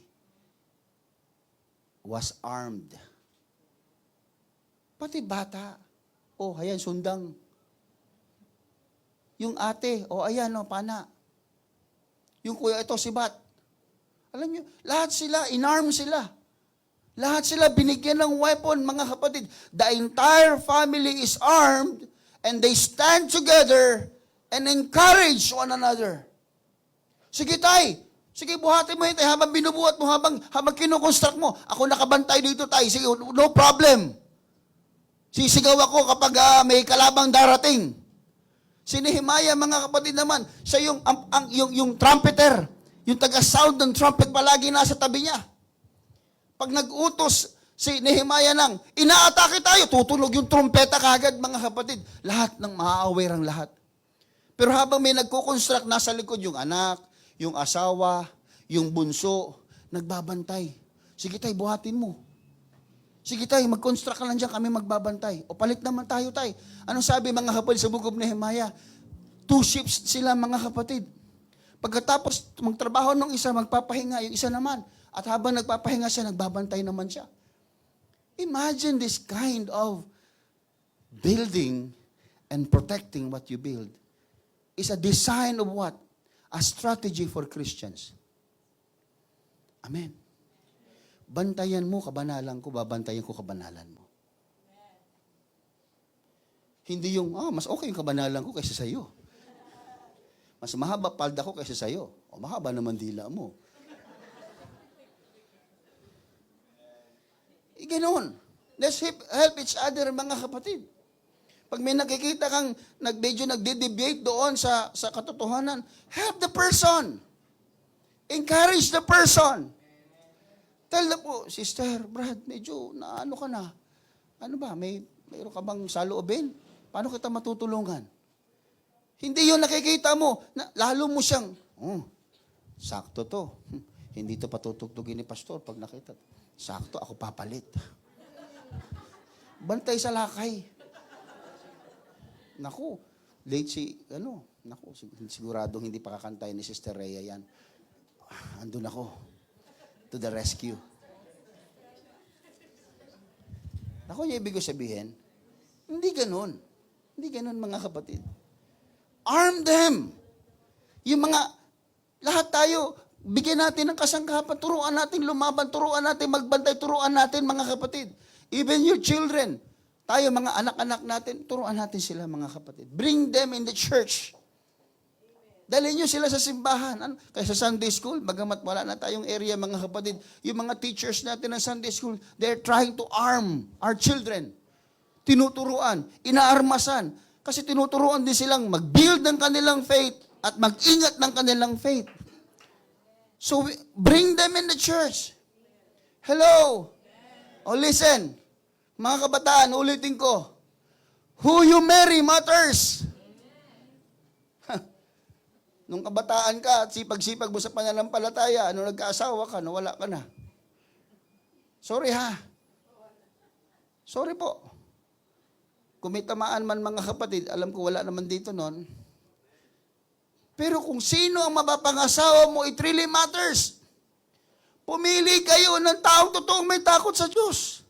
was armed. Pati bata. Oh, ayan, sundang. Yung ate, ayan, pana. Yung kuya, ito, si Bat. Alam nyo, lahat sila, inarm sila. Lahat sila binigyan ng weapon, mga kapatid. The entire family is armed and they stand together and encourage one another. Sige, tay. Sige, buhatin mo yun, tay. Habang binubuhat mo, habang kinukonstruct mo. Ako nakabantay dito, tay. Sige, no problem. Sisigaw ako kapag may kalabang darating. Si Nehemiah, mga kapatid naman, siya yung trumpeter, yung taga-sound ng trumpet palagi nasa tabi niya. Pag nag-utos si Nehemiah nang inaatake tayo, tutunog yung trumpeta kagad, mga kapatid. Lahat ng maa-aware ang lahat. Pero habang may nagko-construct, nasa likod yung anak, yung asawa, yung bunso, nagbabantay. Sige tay, buhatin mo. Sige tay, mag-construct ka lang dyan, kami magbabantay. O palit naman tayo tay. Anong sabi mga kapatid sa Book of Nehemiah? 2 ships sila, mga kapatid. Pagkatapos magtrabaho ng isa, magpapahinga, yung isa naman. At habang nagpapahinga siya, nagbabantay naman siya. Imagine this kind of building and protecting what you build is a design of what? A strategy for Christians. Amen. Bantayan mo kabanalan ko, babantayan ko kabanalan mo. Hindi yung, mas okay yung kabanalan ko kaysa sa'yo. Mas mahaba palda ko kaysa sa'yo. O mahaba naman dila mo. Ganoon. Let's help each other, mga kapatid. Pag may nakikita kang medyo nagde-deviate doon sa katotohanan, help the person. Encourage the person. Tell na po, Sister, Brad, medyo naano ka na. Ano ba, mayroon ka bang saloobin? Paano kita matutulungan? Hindi yun nakikita mo. Lalo mo siyang, sakto to. Hindi to patutugtugin ni pastor pag nakita. Sakto, ako papalit. Bantay sa lakay. Naku, siguradong hindi pa kakantay ni Sister Rhea yan. Andun ako. To the rescue. Naku, yung ibig ko sabihin, hindi ganun. Hindi ganun, mga kapatid. Arm them. Yung mga, lahat tayo, bigyan natin ng kasangkapan, turuan natin lumaban, turuan natin magbantay, turuan natin, mga kapatid. Even your children, tayo, mga anak-anak natin, turuan natin sila, mga kapatid. Bring them in the church. Dalhin nyo sila sa simbahan. Kaya sa Sunday school, bagamat wala na tayong area, mga kapatid, yung mga teachers natin ng Sunday school, they're trying to arm our children. Tinuturuan, inaarmasan. Kasi tinuturuan din silang mag-build ng kanilang faith at mag-ingat ng kanilang faith. So, bring them in the church. Hello? Oh, listen. Mga kabataan, ulitin ko. Who you marry matters. Nung kabataan ka at sipag-sipag mo sa pananampalataya, nung nagkaasawa ka, nawala ka na. Sorry ha. Sorry po. Kung may tamaan man, mga kapatid, alam ko wala naman dito nun. Pero kung sino ang mapapangasawa mo, it really matters. Pumili kayo ng taong totoong may takot sa Diyos.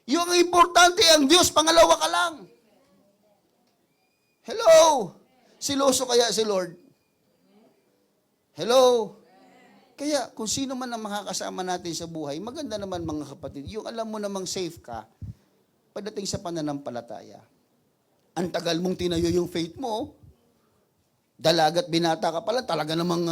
Yung importante ang Diyos, pangalawa ka lang. Hello? Siloso kaya si Lord? Hello? Kaya kung sino man ang makakasama natin sa buhay, maganda naman, mga kapatid, yung alam mo namang safe ka, pagdating sa pananampalataya. Ang tagal mong tinayo yung faith mo, dalagat binata ka pala, talaga namang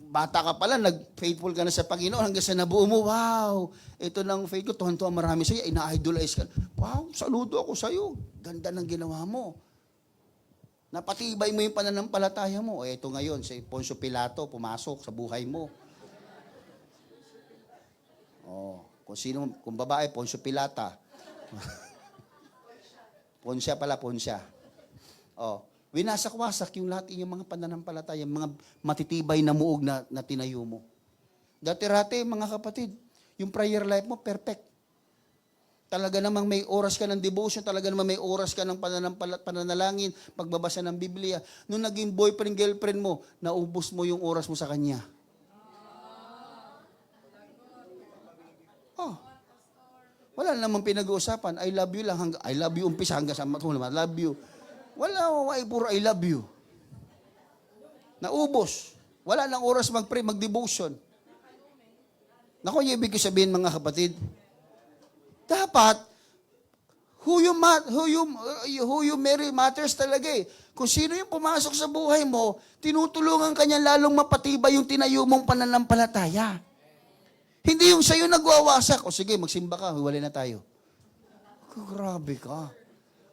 bata ka pala, nag-faithful ka na sa Panginoon, hanggang sa nabuo mo, wow, ito ng faith ko, tuhan-tuhan marami sa'yo, ina-idolize ka. Wow, saludo ako sa'yo. Ganda ng ginawa mo. Napatibay mo yung pananampalataya mo. Ito ngayon, si Poncio Pilato, pumasok sa buhay mo. Kung babae, Poncio Pilata. Ponsya pala, Ponsya. Winasak-wasak yung lahat inyong mga pananampalataya, mga matitibay na muog na tinayo mo. Dati-rati, mga kapatid, yung prayer life mo, perfect. Talaga namang may oras ka ng devotion, talaga namang may oras ka ng pananalangin, pagbabasa ng Biblia. Nung naging boyfriend, girlfriend mo, naubos mo yung oras mo sa kanya. Wala namang pinag-uusapan. I love you lang. I love you umpisa hanggang sa matulog. I love you. Wala, puro I love you. Naubos. Wala nang oras mag-pray, mag-devotion. Naku, yung ibig ko sabihin, mga kapatid, dapat, who you marry matters talaga eh. Kung sino yung pumasok sa buhay mo, tinutulungan ka niya lalong mapatibay yung tinayo mong pananampalataya. Hindi yung sa'yo nagwawasak. O sige, magsimba ka, hiwalay na tayo. Grabe ka.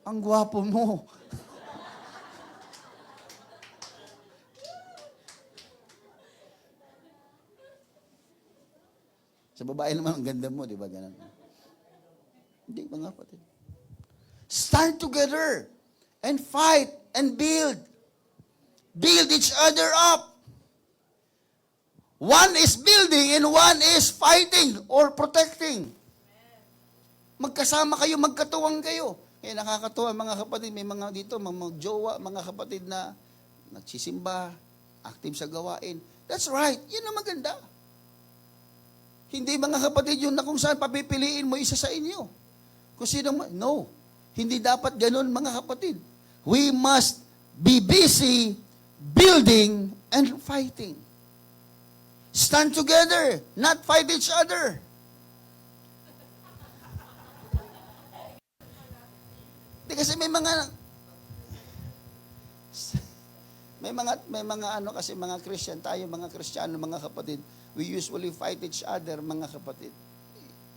Ang gwapo mo. Sa babae naman, ang ganda mo, di ba? Ganun. Hindi, mga kapatid. Stand together and fight and build. Build each other up. One is building and one is fighting or protecting. Magkasama kayo, magkatuwang kayo. Kaya nakakatuwa, mga kapatid, may mga dito, mga jowa, mga kapatid na nagsisimba, active sa gawain. That's right. Yun ang maganda. Hindi, mga kapatid, yun na kung saan papipiliin mo isa sa inyo. Kung sino mo, no. Hindi dapat ganun, mga kapatid. We must be busy building and fighting. Stand together, not fight each other. Di kasi may mga ano kasi mga Christian tayo, mga Kristiyano, mga kapatid, we usually fight each other, mga kapatid.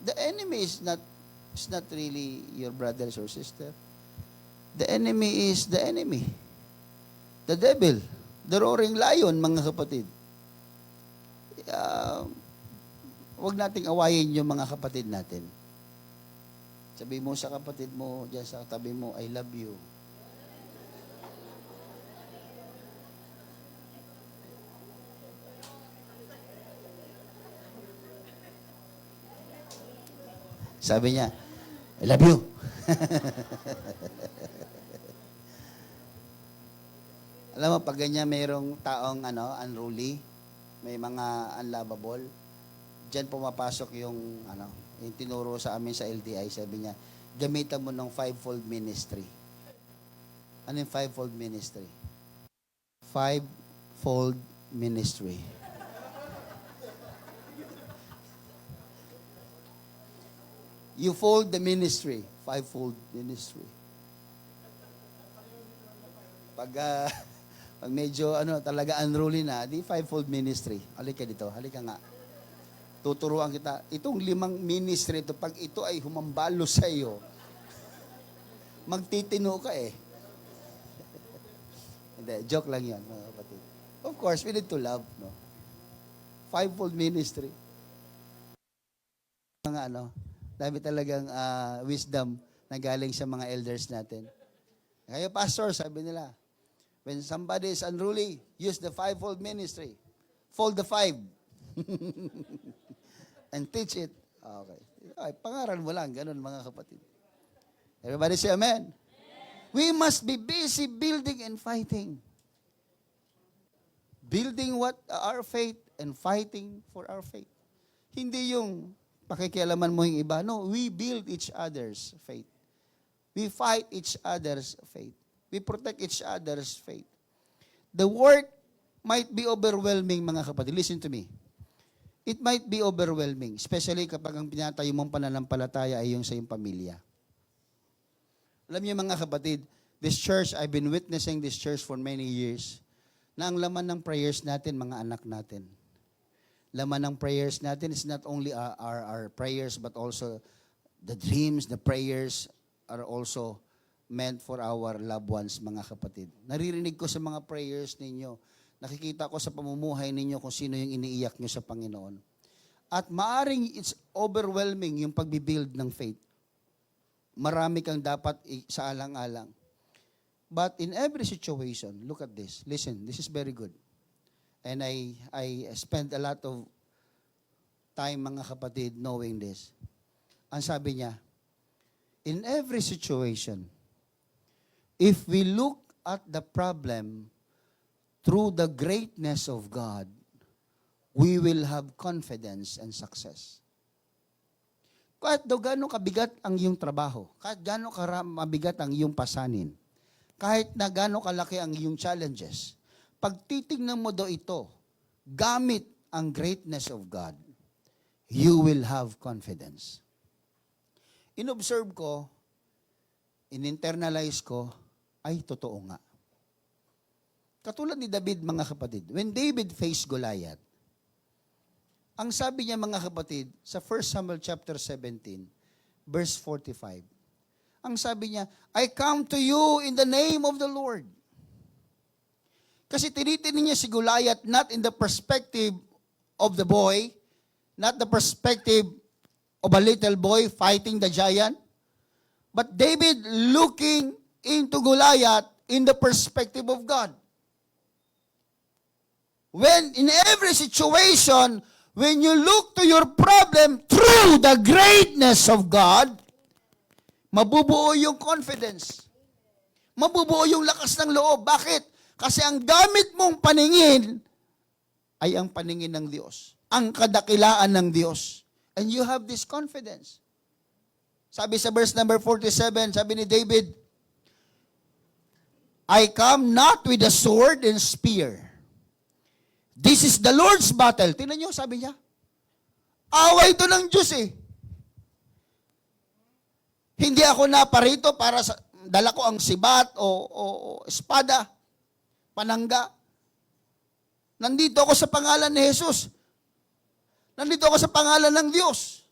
The enemy is not really your brothers or sister. The enemy is the enemy. The devil, the roaring lion, mga kapatid. huwag nating awayin yung mga kapatid natin. Sabi mo sa kapatid mo, diyan sa tabi mo, I love you. Sabi niya, I love you. Alam mo, pag ganyan mayroong taong unruly, may mga unlovable, diyan pumapasok yung yung tinuro sa amin sa LDI, sabi niya, gamitan mo ng fivefold ministry. Ano yung fivefold ministry? Fivefold ministry. You fold the ministry. Fivefold ministry. Pag medyo talaga unruly na, di fivefold ministry. Halika dito, halika nga. Tuturuan kita. Itong 5 ministry ito, pag ito ay humambalo sa iyo, magtitino ka eh. Hindi, joke lang yan, mga kapatid. Of course, we need to love, no? Fivefold ministry. Mga dami talagang wisdom na galing sa mga elders natin. Kaya pastor, sabi nila, when somebody is unruly, use the fivefold ministry. Fold the 5. And teach it. Okay. Ay, pangaral mo lang, ganun mga kapatid. Everybody say amen. We must be busy building and fighting. Building what? Our faith and fighting for our faith. Hindi yung pakikialaman mo yung iba. No, we build each other's faith. We fight each other's faith. We protect each other's faith. The work might be overwhelming, mga kapatid. Listen to me. It might be overwhelming, especially kapag ang pinatayo mong pananampalataya ay yung sa iyong pamilya. Alam niyo mga kapatid, this church, I've been witnessing this church for many years, na ang laman ng prayers natin, mga anak natin. Laman ng prayers natin is not only our prayers, but also the dreams, the prayers are also meant for our loved ones, mga kapatid. Naririnig ko sa mga prayers ninyo, nakikita ko sa pamumuhay ninyo kung sino yung iniiyak nyo sa Panginoon. At maaring it's overwhelming yung pagbibuild ng faith. Marami kang dapat sa alang-alang. But in every situation, look at this. Listen, this is very good. And I spent a lot of time, mga kapatid, knowing this. Ang sabi niya, in every situation, if we look at the problem through the greatness of God, we will have confidence and success. Kahit daw gano'ng kabigat ang iyong trabaho, kahit gano'ng mabigat ang iyong pasanin, kahit na gano'ng kalaki ang iyong challenges, pag titignan mo daw ito, gamit ang greatness of God, you will have confidence. In-observe ko, in-internalize ko, ay totoo nga. Katulad ni David, mga kapatid, when David faced Goliath, ang sabi niya, mga kapatid, sa 1 Samuel chapter 17, verse 45, ang sabi niya, I come to you in the name of the Lord. Kasi tinitingnan niya si Goliath not in the perspective of the boy, not the perspective of a little boy fighting the giant, but David looking into Goliath in the perspective of God. When in every situation, when you look to your problem through the greatness of God, mabubuo yung confidence. Mabubuo yung lakas ng loob. Bakit? Kasi ang gamit mong paningin ay ang paningin ng Diyos. Ang kadakilaan ng Diyos. And you have this confidence. Sabi sa verse number 47, sabi ni David, I come not with a sword and spear. This is the Lord's battle. Tingnan nyo, sabi niya. Away ito ng Diyos eh. Hindi ako naparito para dala ko ang sibat o espada, panangga. Nandito ako sa pangalan ni Jesus. Nandito ako sa pangalan ng Diyos.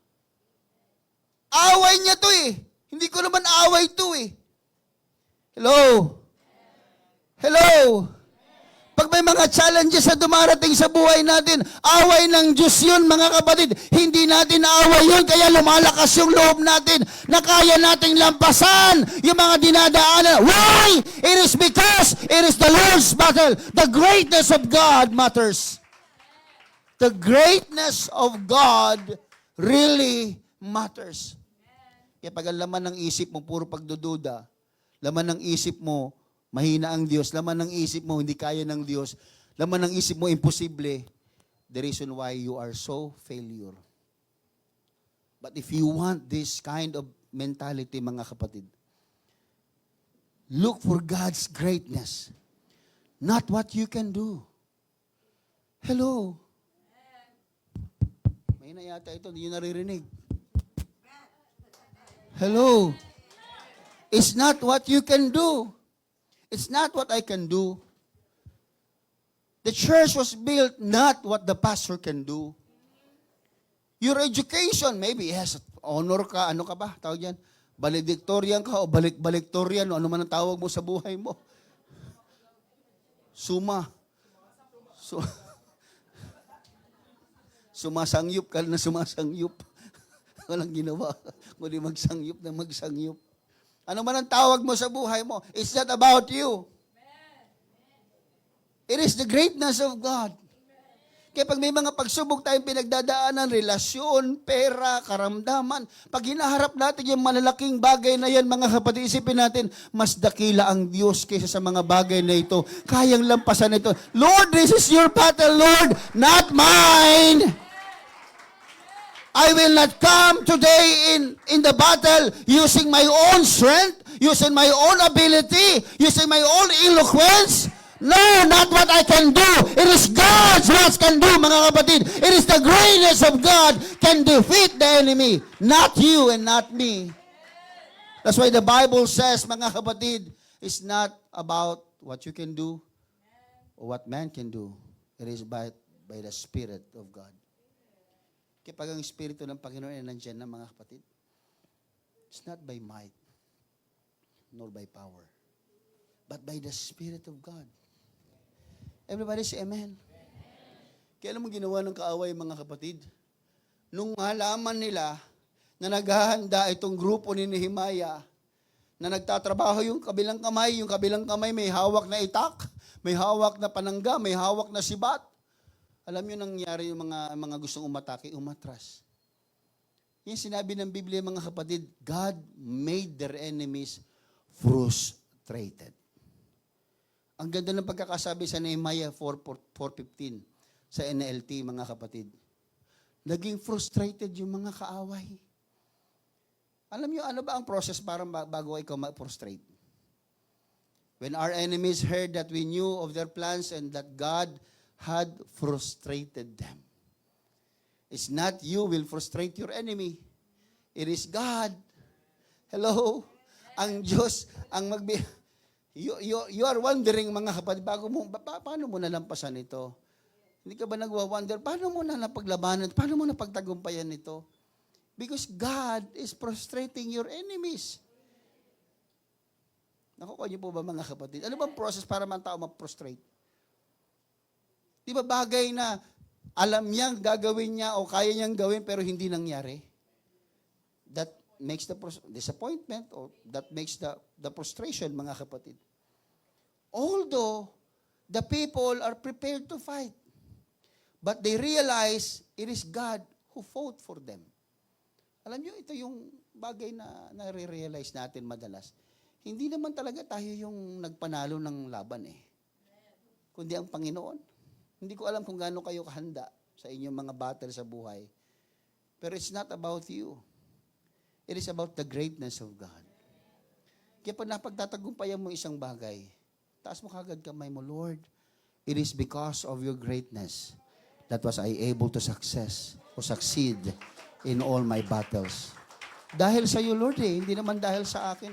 Away niya to eh. Hindi ko naman away to eh. Hello? Hello? Pag may mga challenges na dumarating sa buhay natin, away ng Diyos yun, mga kapatid. Hindi natin away yun, kaya lumalakas yung loob natin na kaya nating lampasan yung mga dinadaanan. Why? It is because it is the Lord's battle. The greatness of God matters. The greatness of God really matters. Kaya pag ang laman ng isip mo, puro pagdududa, laman ng isip mo, mahina ang Diyos, laman ng isip mo, hindi kaya ng Diyos, laman ng isip mo, imposible, the reason why you are so failure. But if you want this kind of mentality, mga kapatid, look for God's greatness, not what you can do. Hello? Mahina yata ito, hindi nyo naririnig. Hello? It's not what you can do. It's not what I can do. The church was built not what the pastor can do. Your education, maybe, yes, honor ka, ano ka ba? Tawag yan, valedictorian ka o balik-baliktorian o ano man ang tawag mo sa buhay mo. Sumasangyup ka na sumasangyup. Walang ginawa. Kundi magsangyup na magsangyup. Ano man ang tawag mo sa buhay mo, it's not about you. It is the greatness of God. Kaya pag may mga pagsubok tayong pinagdadaanan, relasyon, pera, karamdaman, pag hinaharap natin yung malalaking bagay na yan, mga kapatid, isipin natin, mas dakila ang Diyos kaysa sa mga bagay na ito. Kayang lampasan ito. Lord, this is your battle, Lord, not mine. I will not come today in the battle using my own strength, using my own ability, using my own eloquence. No, not what I can do. It is God's what can do, mga kapatid. It is the greatness of God can defeat the enemy. Not you and not me. That's why the Bible says, mga kapatid, it's not about what you can do or what man can do. It is by the Spirit of God. Kaya pag ang Espiritu ng Panginoon ay nandyan na, mga kapatid, it's not by might, nor by power, but by the Spirit of God. Everybody say amen. Kaya alam mo ginawa ng kaaway, mga kapatid? Nung malaman nila na naghahanda itong grupo ni Nehemiah, na nagtatrabaho yung kabilang kamay may hawak na itak, may hawak na panangga, may hawak na sibat. Alam niyo nangyari yung mga gustong umatake, umatras. Yung sinabi ng Biblia, mga kapatid, God made their enemies frustrated. Ang ganda ng pagkakasabi sa Nehemiah 4:15 sa NLT, mga kapatid. Naging frustrated yung mga kaaway. Alam niyo, ano ba ang process para bago ikaw ma-frustrate? When our enemies heard that we knew of their plans and that God had frustrated them. It's not you will frustrate your enemy. It is God. Hello? Ang Diyos, you are wondering, mga kapatid, paano mo nalampasan ito? Hindi ka ba nagwa-wonder, paano mo na napaglabanan, paano mo napagtagumpayan ito? Because God is frustrating your enemies. Nakukuha niyo po ba, mga kapatid? Ano bang process para man tao ma-frustrate? Di ba bagay na alam niyang gagawin niya o kaya niyang gawin pero hindi nangyari? That makes the disappointment or that makes the frustration, mga kapatid. Although the people are prepared to fight, but they realize it is God who fought for them. Alam niyo, ito yung bagay na nare-realize natin madalas. Hindi naman talaga tayo yung nagpanalo ng laban kundi ang Panginoon. Hindi ko alam kung gaano kayo kahanda sa inyong mga battle sa buhay. Pero it's not about you. It is about the greatness of God. Kaya pag napagtatagumpayan mo isang bagay, taas mo kagad kamay mo, Lord, it is because of your greatness that was I able to succeed in all my battles. Dahil sa iyo, Lord, hindi naman dahil sa akin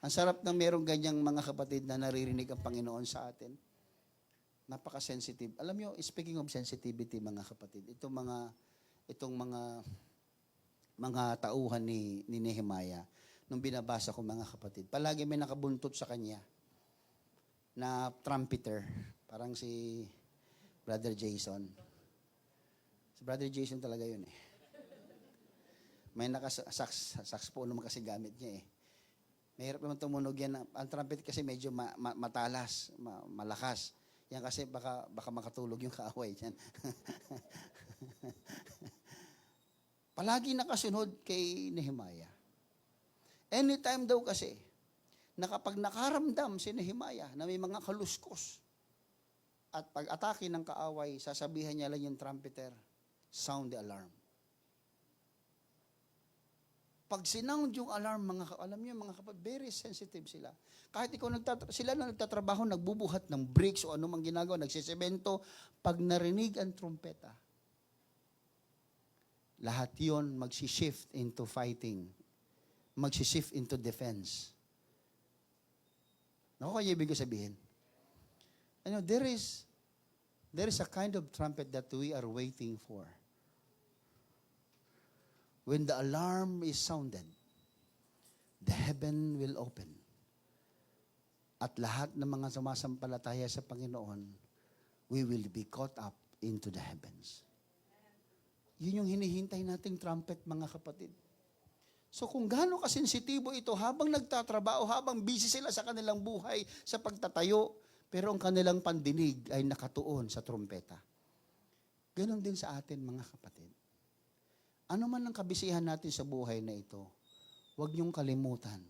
Ang sarap ng merong ganyang mga kapatid na naririnig ang Panginoon sa atin. Napaka-sensitive. Alam niyo, speaking of sensitivity, mga kapatid, itong mga tauhan ni Nehemiah, nung binabasa ko, mga kapatid, palagi may nakabuntot sa kanya. na trumpeter. Parang si Brother Jason. Si Brother Jason talaga yun eh. May sax po naman kasi gamit niya eh. Mahirap naman tumunog yan. Ang trumpet kasi medyo matalas, malakas. Yan kasi baka makatulog yung kaaway niyan. Palagi nakasunod kay Nehemiah. Anytime daw kasi, na kapag nakaramdam si Nehemiah na may mga kaluskos at pag-atake ng kaaway, sasabihan niya lang yung trumpeter, sound the alarm. Pag sinound yung alarm, alam niyo mga kapatid, very sensitive sila. Kahit sila na nagtatrabaho, nagbubuhat ng bricks o anumang ginagawa, nagsisemento, pag narinig ang trumpeta, lahat yon magsishift into fighting, magsishift into defense. Naku, kaya ibig ko sabihin, there is a kind of trumpet that we are waiting for. When the alarm is sounded, the heaven will open. At lahat ng mga sumasampalataya sa Panginoon, we will be caught up into the heavens. Yun yung hinihintay nating trumpet, mga kapatid. So kung gaano kasensitibo ito, habang nagtatrabaho, habang busy sila sa kanilang buhay, sa pagtatayo, pero ang kanilang pandinig ay nakatuon sa trumpeta. Ganon din sa atin, mga kapatid. Ano man ang kabisihan natin sa buhay na ito, huwag niyong kalimutan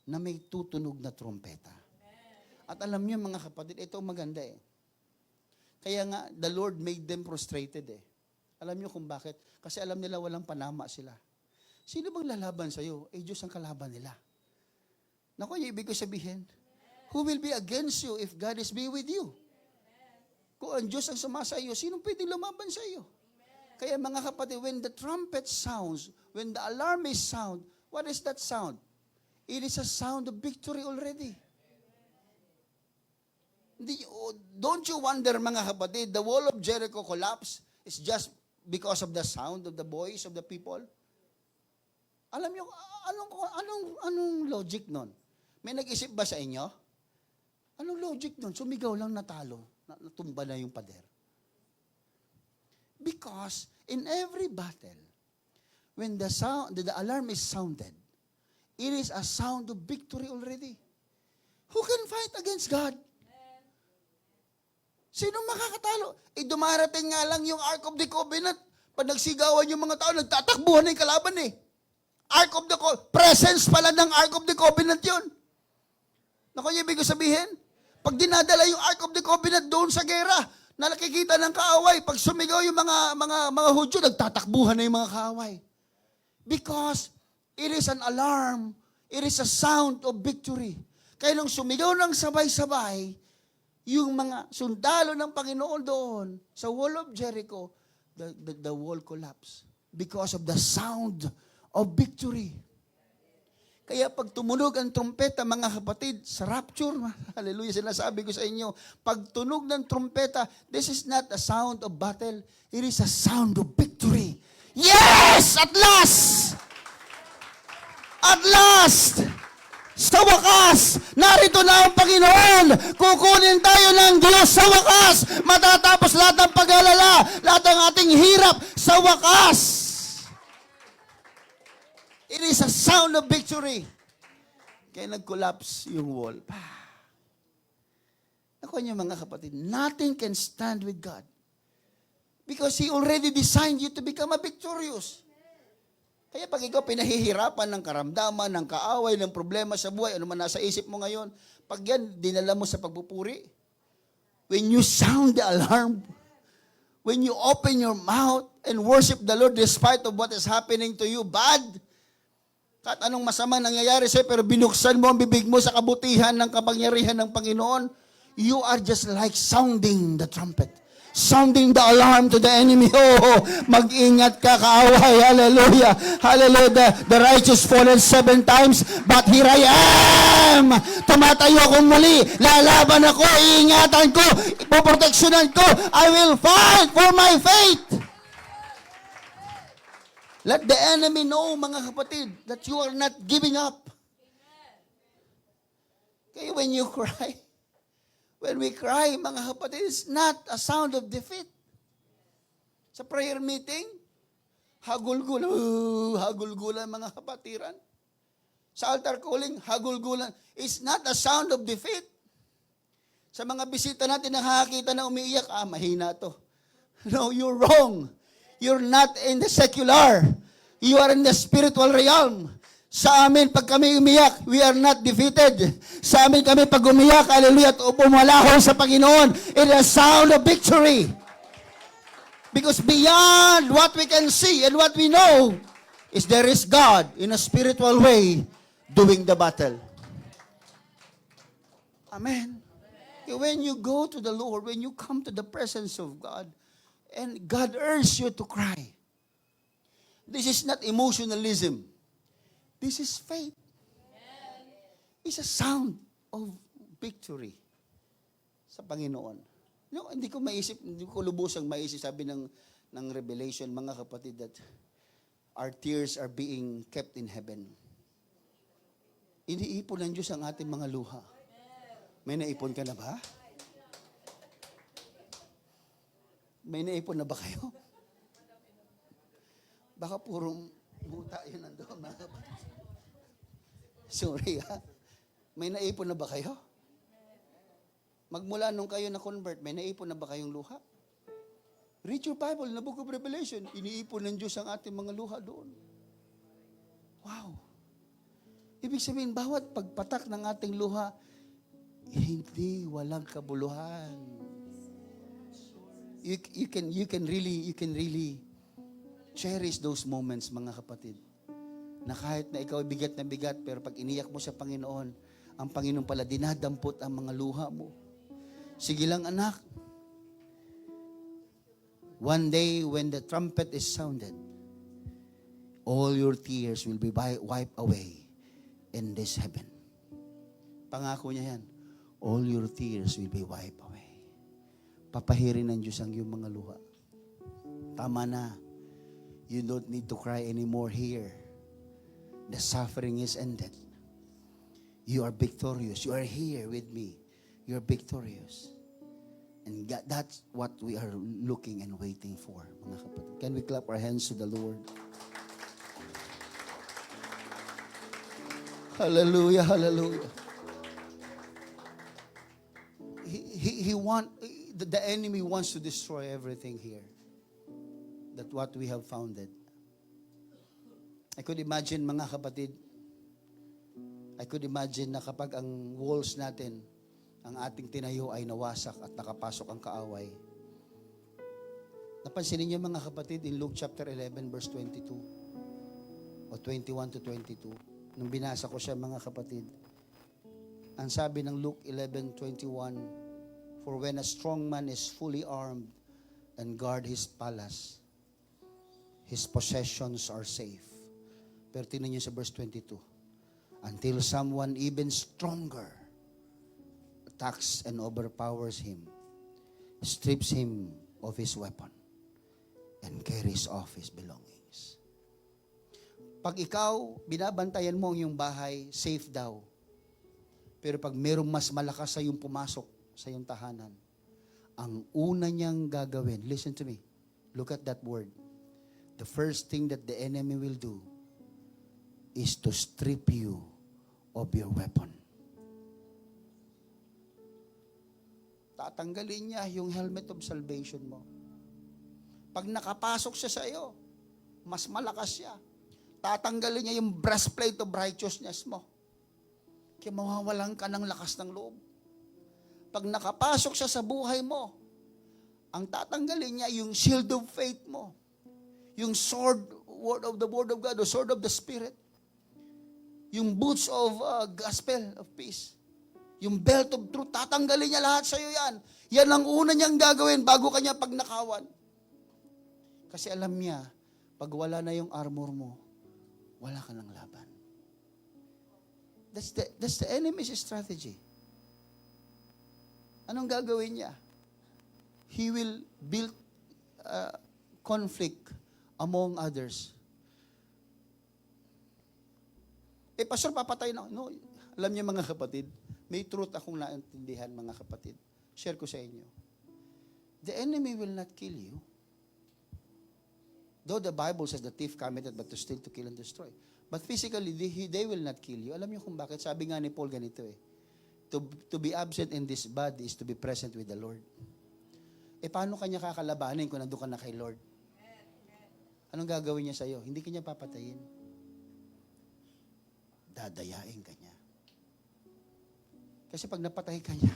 na may tutunog na trumpeta. At alam niyo mga kapatid, ito maganda eh. Kaya nga, the Lord made them prostrated eh. Alam niyo kung bakit? Kasi alam nila walang panama sila. Sino bang lalaban sa'yo? Eh, Diyos ang kalaban nila. Naku, yung ibig ko sabihin, who will be against you if God is be with you? Kung ang Diyos ang sumasa iyo, sino pwedeng lumaban sa iyo? Kaya mga kapatid, when the trumpet sounds, when the alarm is sound, what is that sound? It is a sound of victory already. Don't you wonder, mga kapatid, the wall of Jericho collapsed is just because of the sound of the voice of the people? Alam niyo, anong logic nun? May nag-isip ba sa inyo? Anong logic nun? Sumigaw lang natalo, natumba na yung pader. Because in every battle, when the alarm is sounded, it is a sound of victory already. Who can fight against God? Sino makakatalo? Dumarating nga lang yung Ark of the Covenant. Pag nagsigawan yung mga tao, nagtatakbuhan na yung kalaban eh. Ark of the Covenant, presence pala ng Ark of the Covenant yun. Naku, yung ibig ko sabihin, pag dinadala yung Ark of the Covenant doon sa gera, na nakikita ng kaaway, pag sumigaw yung mga Hudyo, nagtatakbuhan na yung mga kaaway. Because it is an alarm, it is a sound of victory. Kaya nung sumigaw ng sabay-sabay, yung mga sundalo ng Panginoon doon, sa wall of Jericho, the wall collapsed. Because of the sound of victory. Kaya pag tumunog ang trumpeta, mga kapatid, sa rapture, hallelujah, sinasabi ko sa inyo, pag tunog ng trumpeta, this is not a sound of battle, it is a sound of victory. Yes! At last! At last! Sa wakas, narito na ang Panginoon. Kukunin tayo ng Diyos sa wakas. Matatapos lahat ng pag-alala, lahat ng ating hirap sa wakas. It is a sound of victory. Kaya nag-collapse yung wall. Nakuha niyo mga kapatid, nothing can stand with God. Because He already designed you to become a victorious. Kaya pag ikaw pinahihirapan ng karamdaman, ng kaaway, ng problema sa buhay, ano man nasa isip mo ngayon, pag yan, dinala mo sa pagpupuri, when you sound the alarm, when you open your mouth and worship the Lord despite of what is happening to you bad, kahit anong masama nangyayari sa'yo, pero binuksan mo ang bibig mo sa kabutihan ng kapangyarihan ng Panginoon, you are just like sounding the trumpet. Sounding the alarm to the enemy. Oh, mag-ingat ka, kaaway. Hallelujah. Hallelujah. The righteous fallen 7 times, but here I am. Tumatayo akong muli. Lalaban ako, iingatan ko, ipoproteksyonan ko. I will fight for my faith. Let the enemy know, mga kapatid, that you are not giving up. Kaya when you cry, When we cry, mga kapatid, it's not a sound of defeat. Sa prayer meeting, hagulgulan mga kapatiran. Sa altar calling, hagulgulan. It's not a sound of defeat. Sa mga bisita natin, nakakita na umiiyak, mahina to. No, you're wrong. You're not in the secular. You are in the spiritual realm. Sa amin, pag kami umiyak, we are not defeated. Sa amin kami pag umiyak, hallelujah, at pumalahol sa Panginoon, it is a sound of victory. Because beyond what we can see and what we know, is there is God in a spiritual way doing the battle. Amen. When you go to the Lord, when you come to the presence of God, and God urges you to cry, this is not emotionalism. This is faith. It's a sound of victory sa Panginoon. No, hindi ko lubusang maisip, sabi ng Revelation, mga kapatid, that our tears are being kept in heaven. Iniipon ng Diyos ang ating mga luha. May naipon ka na ba? May naipon na ba kayo? Baka purong buta yun nandoon, mga kapatid. Sorry, ha? May naipon na ba kayo? Magmula nung kayo na-convert, may naipon na ba kayong luha? Read your Bible, na Book of Revelation. Iniipon ng Diyos ang ating mga luha doon. Wow. Ibig sabihin, bawat pagpatak ng ating luha, hindi walang kabuluhan. You can really cherish those moments, mga kapatid. Na kahit na ikaw bigat na bigat, pero pag iniyak mo sa Panginoon, ang Panginoon pala dinadampot ang mga luha mo. Sige lang, anak. One day when the trumpet is sounded, all your tears will be wiped away in this heaven. Pangako niya yan. All your tears will be wiped away. Papahirin ng Diyos ang iyong mga luha. Tama na. You don't need to cry anymore here. The suffering is ended. You are victorious. You are here with me. You are victorious. And God, that's what we are looking and waiting for, mga kapatid. Can we clap our hands to the Lord? Hallelujah, hallelujah. The enemy wants to destroy everything here. That what we have founded. I could imagine, mga kapatid, I could imagine na kapag ang walls natin, ang ating tinayo ay nawasak at nakapasok ang kaaway. Napansin niyo, mga kapatid, in Luke chapter 11 verse 22 o 21 to 22, nung binasa ko siya, mga kapatid, ang sabi ng Luke 11:21, for when a strong man is fully armed and guard his palace, his possessions are safe. Pero tingnan niyo sa verse 22, until someone even stronger attacks and overpowers him, strips him of his weapon, and carries off his belongings. Pag ikaw, binabantayan mo ang iyong bahay, safe daw. Pero pag mayroong mas malakas sa iyong pumasok sa iyong tahanan, ang una niyang gagawin, listen to me, look at that word. The first thing that the enemy will do is to strip you of your weapon. Tatanggalin niya yung helmet of salvation mo. Pag nakapasok siya sa iyo, mas malakas siya. Tatanggalin niya yung breastplate of righteousness mo. Kaya mawawalan ka ng lakas ng loob. Pag nakapasok siya sa buhay mo, ang tatanggalin niya yung shield of faith mo. Yung sword, word of God, the sword of the Spirit. Yung boots of gospel of peace. Yung belt of truth, tatanggalin niya lahat sa iyo yan. Yan ang una niyang gagawin bago kanya pagnakawan. Kasi alam niya, pag wala na yung armor mo, wala ka ng laban. That's the enemy's strategy. Anong gagawin niya? He will build conflict among others. Pastor, papatay na. No, alam niyo, mga kapatid, May truth akong naintindihan, mga kapatid. Share ko sa inyo. The enemy will not kill you. Though the Bible says the thief cometh but to steal, to kill, and destroy. But physically, they will not kill you. Alam niyo kung bakit? Sabi nga ni Paul ganito eh. To be absent in this body is to be present with the Lord. Paano kanya kakalabanin kung nandun ka na kay Lord? Anong gagawin niya sa'yo? Hindi kanya papatayin. Dadayain ka niya. Kasi pag napatay ka niya,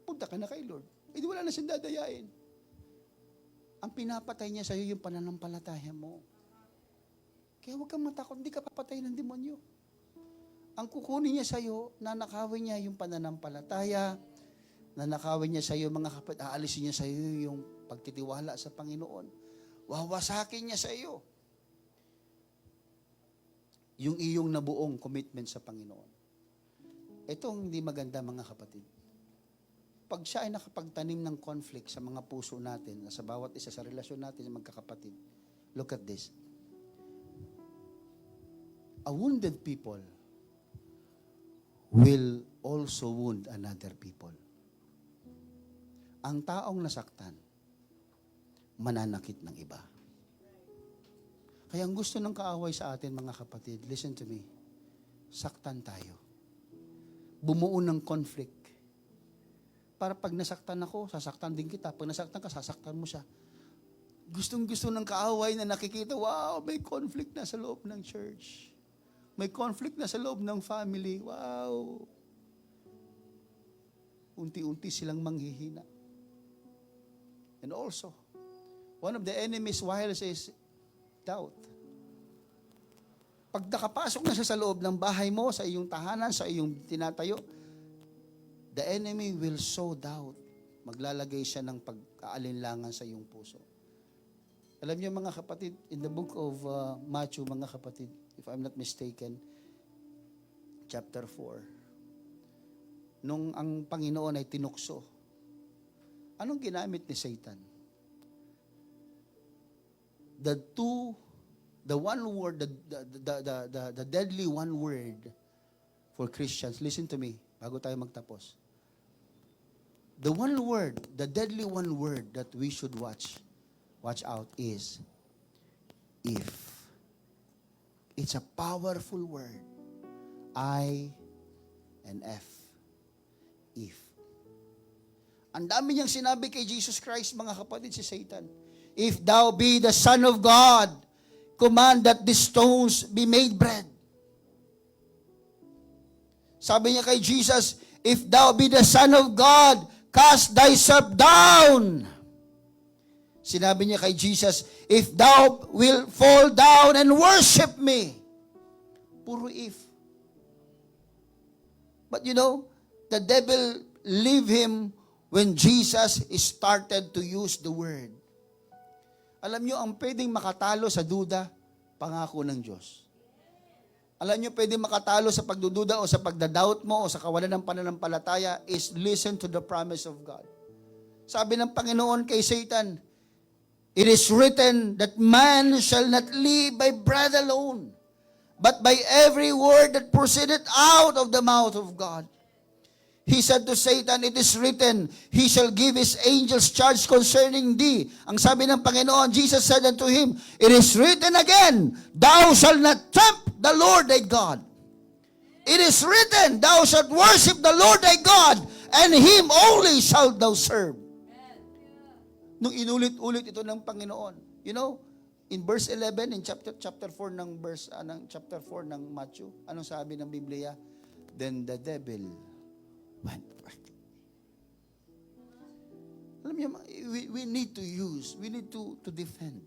punta ka na kay Lord. Hindi wala na siyang dadayain. Ang pinapatay niya sa'yo yung pananampalataya mo. Kaya huwag kang matakot, hindi ka papatay ng demonyo. Ang kukunin niya sa'yo, nanakawin niya yung pananampalataya, nanakawin niya sa'yo, mga kapatid, aalisin niya sa'yo yung pagtitiwala sa Panginoon. Wawasakin niya sa'yo yung iyong nabuong commitment sa Panginoon. Ito ang hindi maganda, mga kapatid. Pag siya ay nakapagtanim ng conflict sa mga puso natin, sa bawat isa sa relasyon natin sa magkakapatid, look at this. A wounded people will also wound another people. Ang taong nasaktan, mananakit ng iba. Kaya ang gusto ng kaaway sa atin, mga kapatid, listen to me, saktan tayo. Bumuo ng conflict. Para pag nasaktan ako, sasaktan din kita. Pag nasaktan ka, sasaktan mo siya. Gustong-gusto ng kaaway na nakikita, wow, may conflict na sa loob ng church. May conflict na sa loob ng family. Wow. Unti-unti silang manghihina. And also, one of the enemy's wiles is doubt. Pag nakapasok na siya sa loob ng bahay mo, sa iyong tahanan, sa iyong tinatayo, the enemy will sow doubt. Maglalagay siya ng pag-aalinlangan sa iyong puso. Alam niyo, mga kapatid, in the book of Matthew, mga kapatid, if I'm not mistaken, chapter 4, nung ang Panginoon ay tinukso, anong ginamit ni Satan? The one word, the deadly one word for Christians, listen to me, bago tayo magtapos. The one word, the deadly one word that we should watch out is, if. It's a powerful word. I and F. If. Ang dami niyang sinabi kay Jesus Christ, mga kapatid, si Satan. If thou be the Son of God, command that these stones be made bread. Sabi niya kay Jesus, if thou be the Son of God, cast thyself down. Sinabi niya kay Jesus, if thou will fall down and worship me. Puro if. But you know, the devil leave him when Jesus started to use the word. Alam niyo, ang pwedeng makatalo sa duda, pangako ng Diyos. Alam niyo, pwedeng makatalo sa pagdududa o sa pagdadoubt mo o sa kawalan ng pananampalataya is listen to the promise of God. Sabi ng Panginoon kay Satan, it is written that man shall not live by bread alone, but by every word that proceedeth out of the mouth of God. He said to Satan, it is written, he shall give his angels charge concerning thee. Ang sabi ng Panginoon, Jesus said unto him, it is written again, thou shalt not tempt the Lord thy God. It is written, thou shalt worship the Lord thy God, and him only shalt thou serve. Nung inulit-ulit ito ng Panginoon. You know, in verse 11, in chapter 4 ng chapter 4 ng Matthew, anong sabi ng Biblia? Then the devil went back. Alam niyo, we need to defend.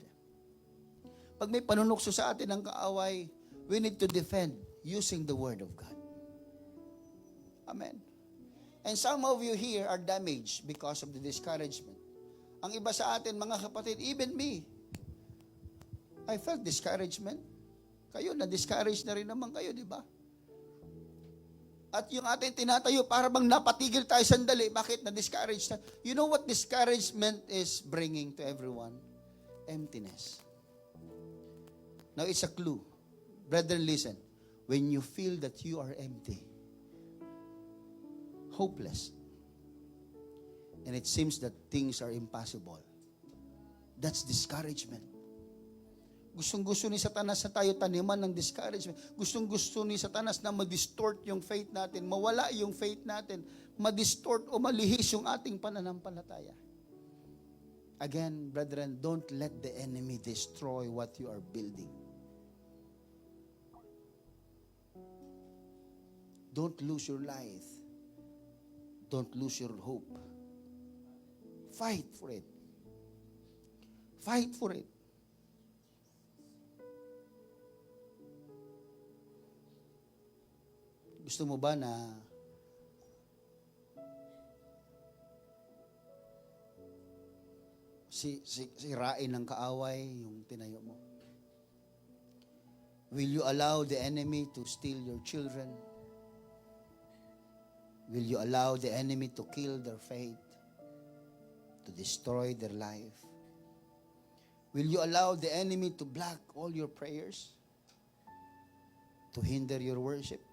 Pag may panunukso sa atin ng kaaway, we need to defend using the word of God. Amen. And some of you here are damaged because of the discouragement. Ang iba sa atin, mga kapatid, even me, I felt discouragement. Kayo, na-discourage na rin naman kayo, di ba? At yung ating tinatayo, para bang napatigil tayo sandali. Bakit na-discourage tayo? You know what discouragement is bringing to everyone? Emptiness. Now, it's a clue. Brethren, listen. When you feel that you are empty, hopeless. And it seems that things are impossible. That's discouragement. Gustong-gusto ni Satanas na tayo taniman ng discouragement. Gustong-gusto ni Satanas na ma-distort yung faith natin, mawala yung faith natin, ma-distort o malihis yung ating pananampalataya. Again, brethren, don't let the enemy destroy what you are building. Don't lose your life. Don't lose your hope. Fight for it. Fight for it. Gusto mo ba na sirain ng kaaway yung tinayo mo? Will you allow the enemy to steal your children? Will you allow the enemy to kill their faith, to destroy their life? Will you allow the enemy to block all your prayers, to hinder your worship?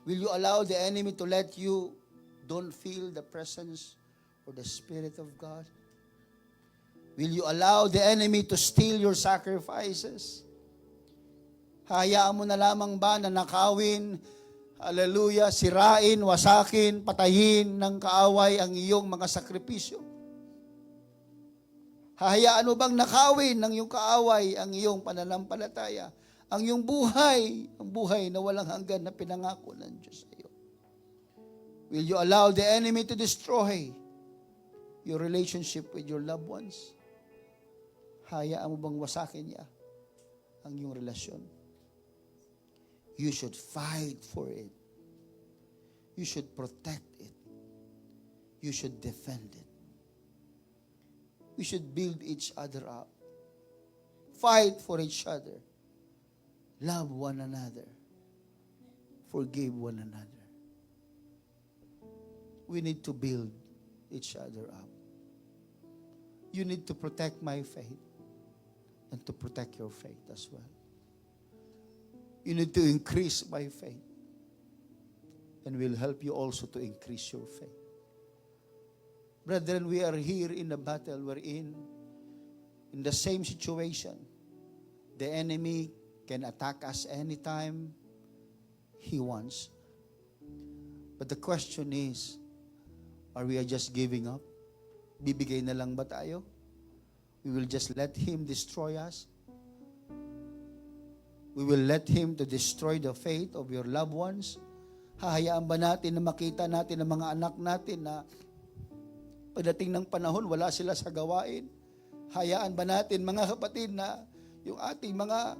Will you allow the enemy to let you don't feel the presence or the Spirit of God? Will you allow the enemy to steal your sacrifices? Hayaan mo na lamang ba na nakawin, hallelujah, sirain, wasakin, patayin ng kaaway ang iyong mga sakripisyo? Hahayaan mo bang nakawin ng iyong kaaway ang iyong pananampalataya? Ang iyong buhay, ang buhay na walang hanggan na pinangako ng Diyos sa iyo. Will you allow the enemy to destroy your relationship with your loved ones? Hayaan mo bang wasakin niya ang iyong relasyon? You should fight for it. You should protect it. You should defend it. We should build each other up. Fight for each other. Love one another. Forgive one another. We need to build each other up. You need to protect my faith and to protect your faith as well. You need to increase my faith, and we'll help you also to increase your faith. Brethren, we are here in a battle we're in the same situation. The enemy can attack us anytime he wants. But the question is, are we just giving up? Bibigay na lang ba tayo? We will just let him destroy us? We will let him to destroy the faith of your loved ones? Hahayaan ba natin na makita natin ang mga anak natin na pagdating ng panahon, wala sila sa gawain? Hayaan ba natin, mga kapatid, na yung ating mga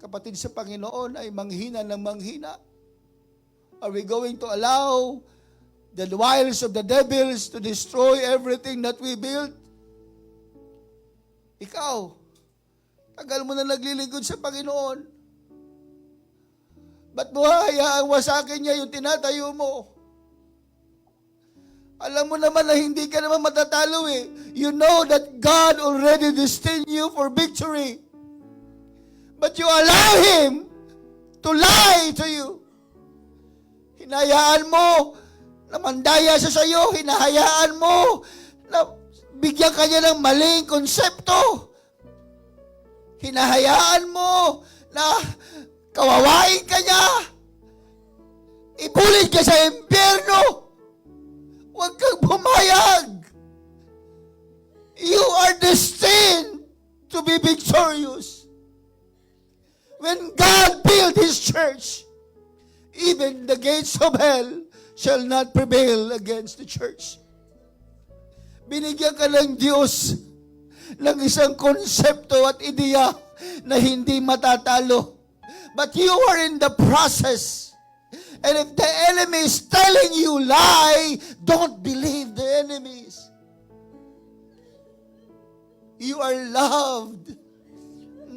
kapatid sa Panginoon ay manghina ng manghina? Are we going to allow the wiles of the devils to destroy everything that we built? Ikaw, tagal mo na naglilingkod sa Panginoon. Ba't mo hayaang wasakin niya yung tinatayo mo? Alam mo naman na hindi ka naman matatalo eh. You know that God already destined you for victory. But you allow Him to lie to you. Hinayaan mo na mandaya siya sa iyo. Hinahayaan mo na bigyan ka niya ng maling konsepto. Hinahayaan mo na kawawain ka niya. Ibulit ka sa impyerno. Huwag kang pumayag. You are destined to be victorious. When God built His church, even the gates of hell shall not prevail against the church. Binigyan ka ng Diyos ng isang konsepto at ideya na hindi matatalo. But you are in the process. And if the enemy is telling you lie, don't believe the enemies. You are loved.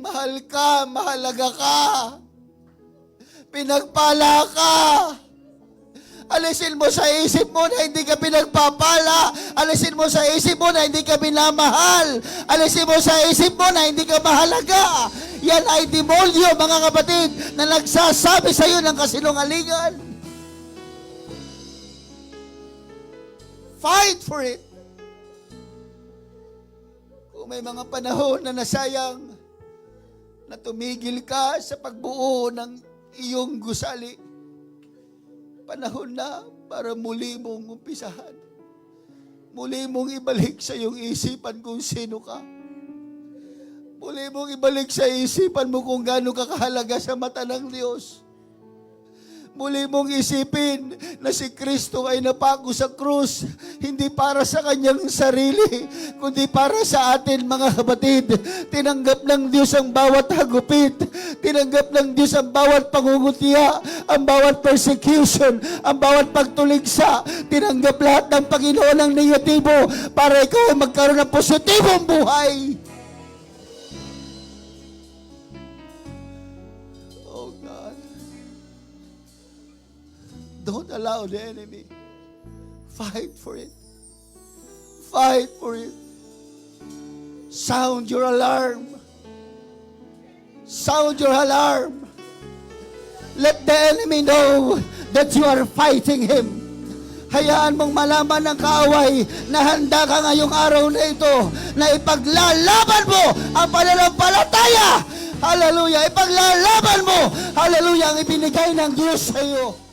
Mahal ka, mahalaga ka. Pinagpala ka. Alisin mo sa isip mo na hindi ka pinagpapala. Alisin mo sa isip mo na hindi ka minamahal. Alisin mo sa isip mo na hindi ka mahalaga. Yan ay demonyo, mga kapatid, na nagsasabi sa iyo ng kasinungalingan. Fight for it. Kung may mga panahon na nasayang, na tumigil ka sa pagbuo ng iyong gusali, panahon na para muli mong umpisahan. Muli mong ibalik sa iyong isipan kung sino ka. Muli mong ibalik sa isipan mo kung gaano ka kahalaga sa mata ng Diyos. Muli mong isipin na si Kristo ay napako sa krus, hindi para sa kanyang sarili, kundi para sa atin, mga kapatid. Tinanggap ng Diyos ang bawat hagupit. Tinanggap ng Diyos ang bawat pangungutya, ang bawat persecution, ang bawat pagtuligsa. Tinanggap lahat ng Panginoon ang negatibo para ikaw ay magkaroon ng positibong buhay. Don't allow the enemy. Fight for it. Fight for it. Sound your alarm. Sound your alarm. Let the enemy know that you are fighting him. Hayaan mong malaman ng kaaway na handa ka ngayong araw na ito na ipaglalaban mo ang pananampalataya. Hallelujah. Ipaglalaban mo. Hallelujah. Ang ibinigay ng Diyos sa iyo.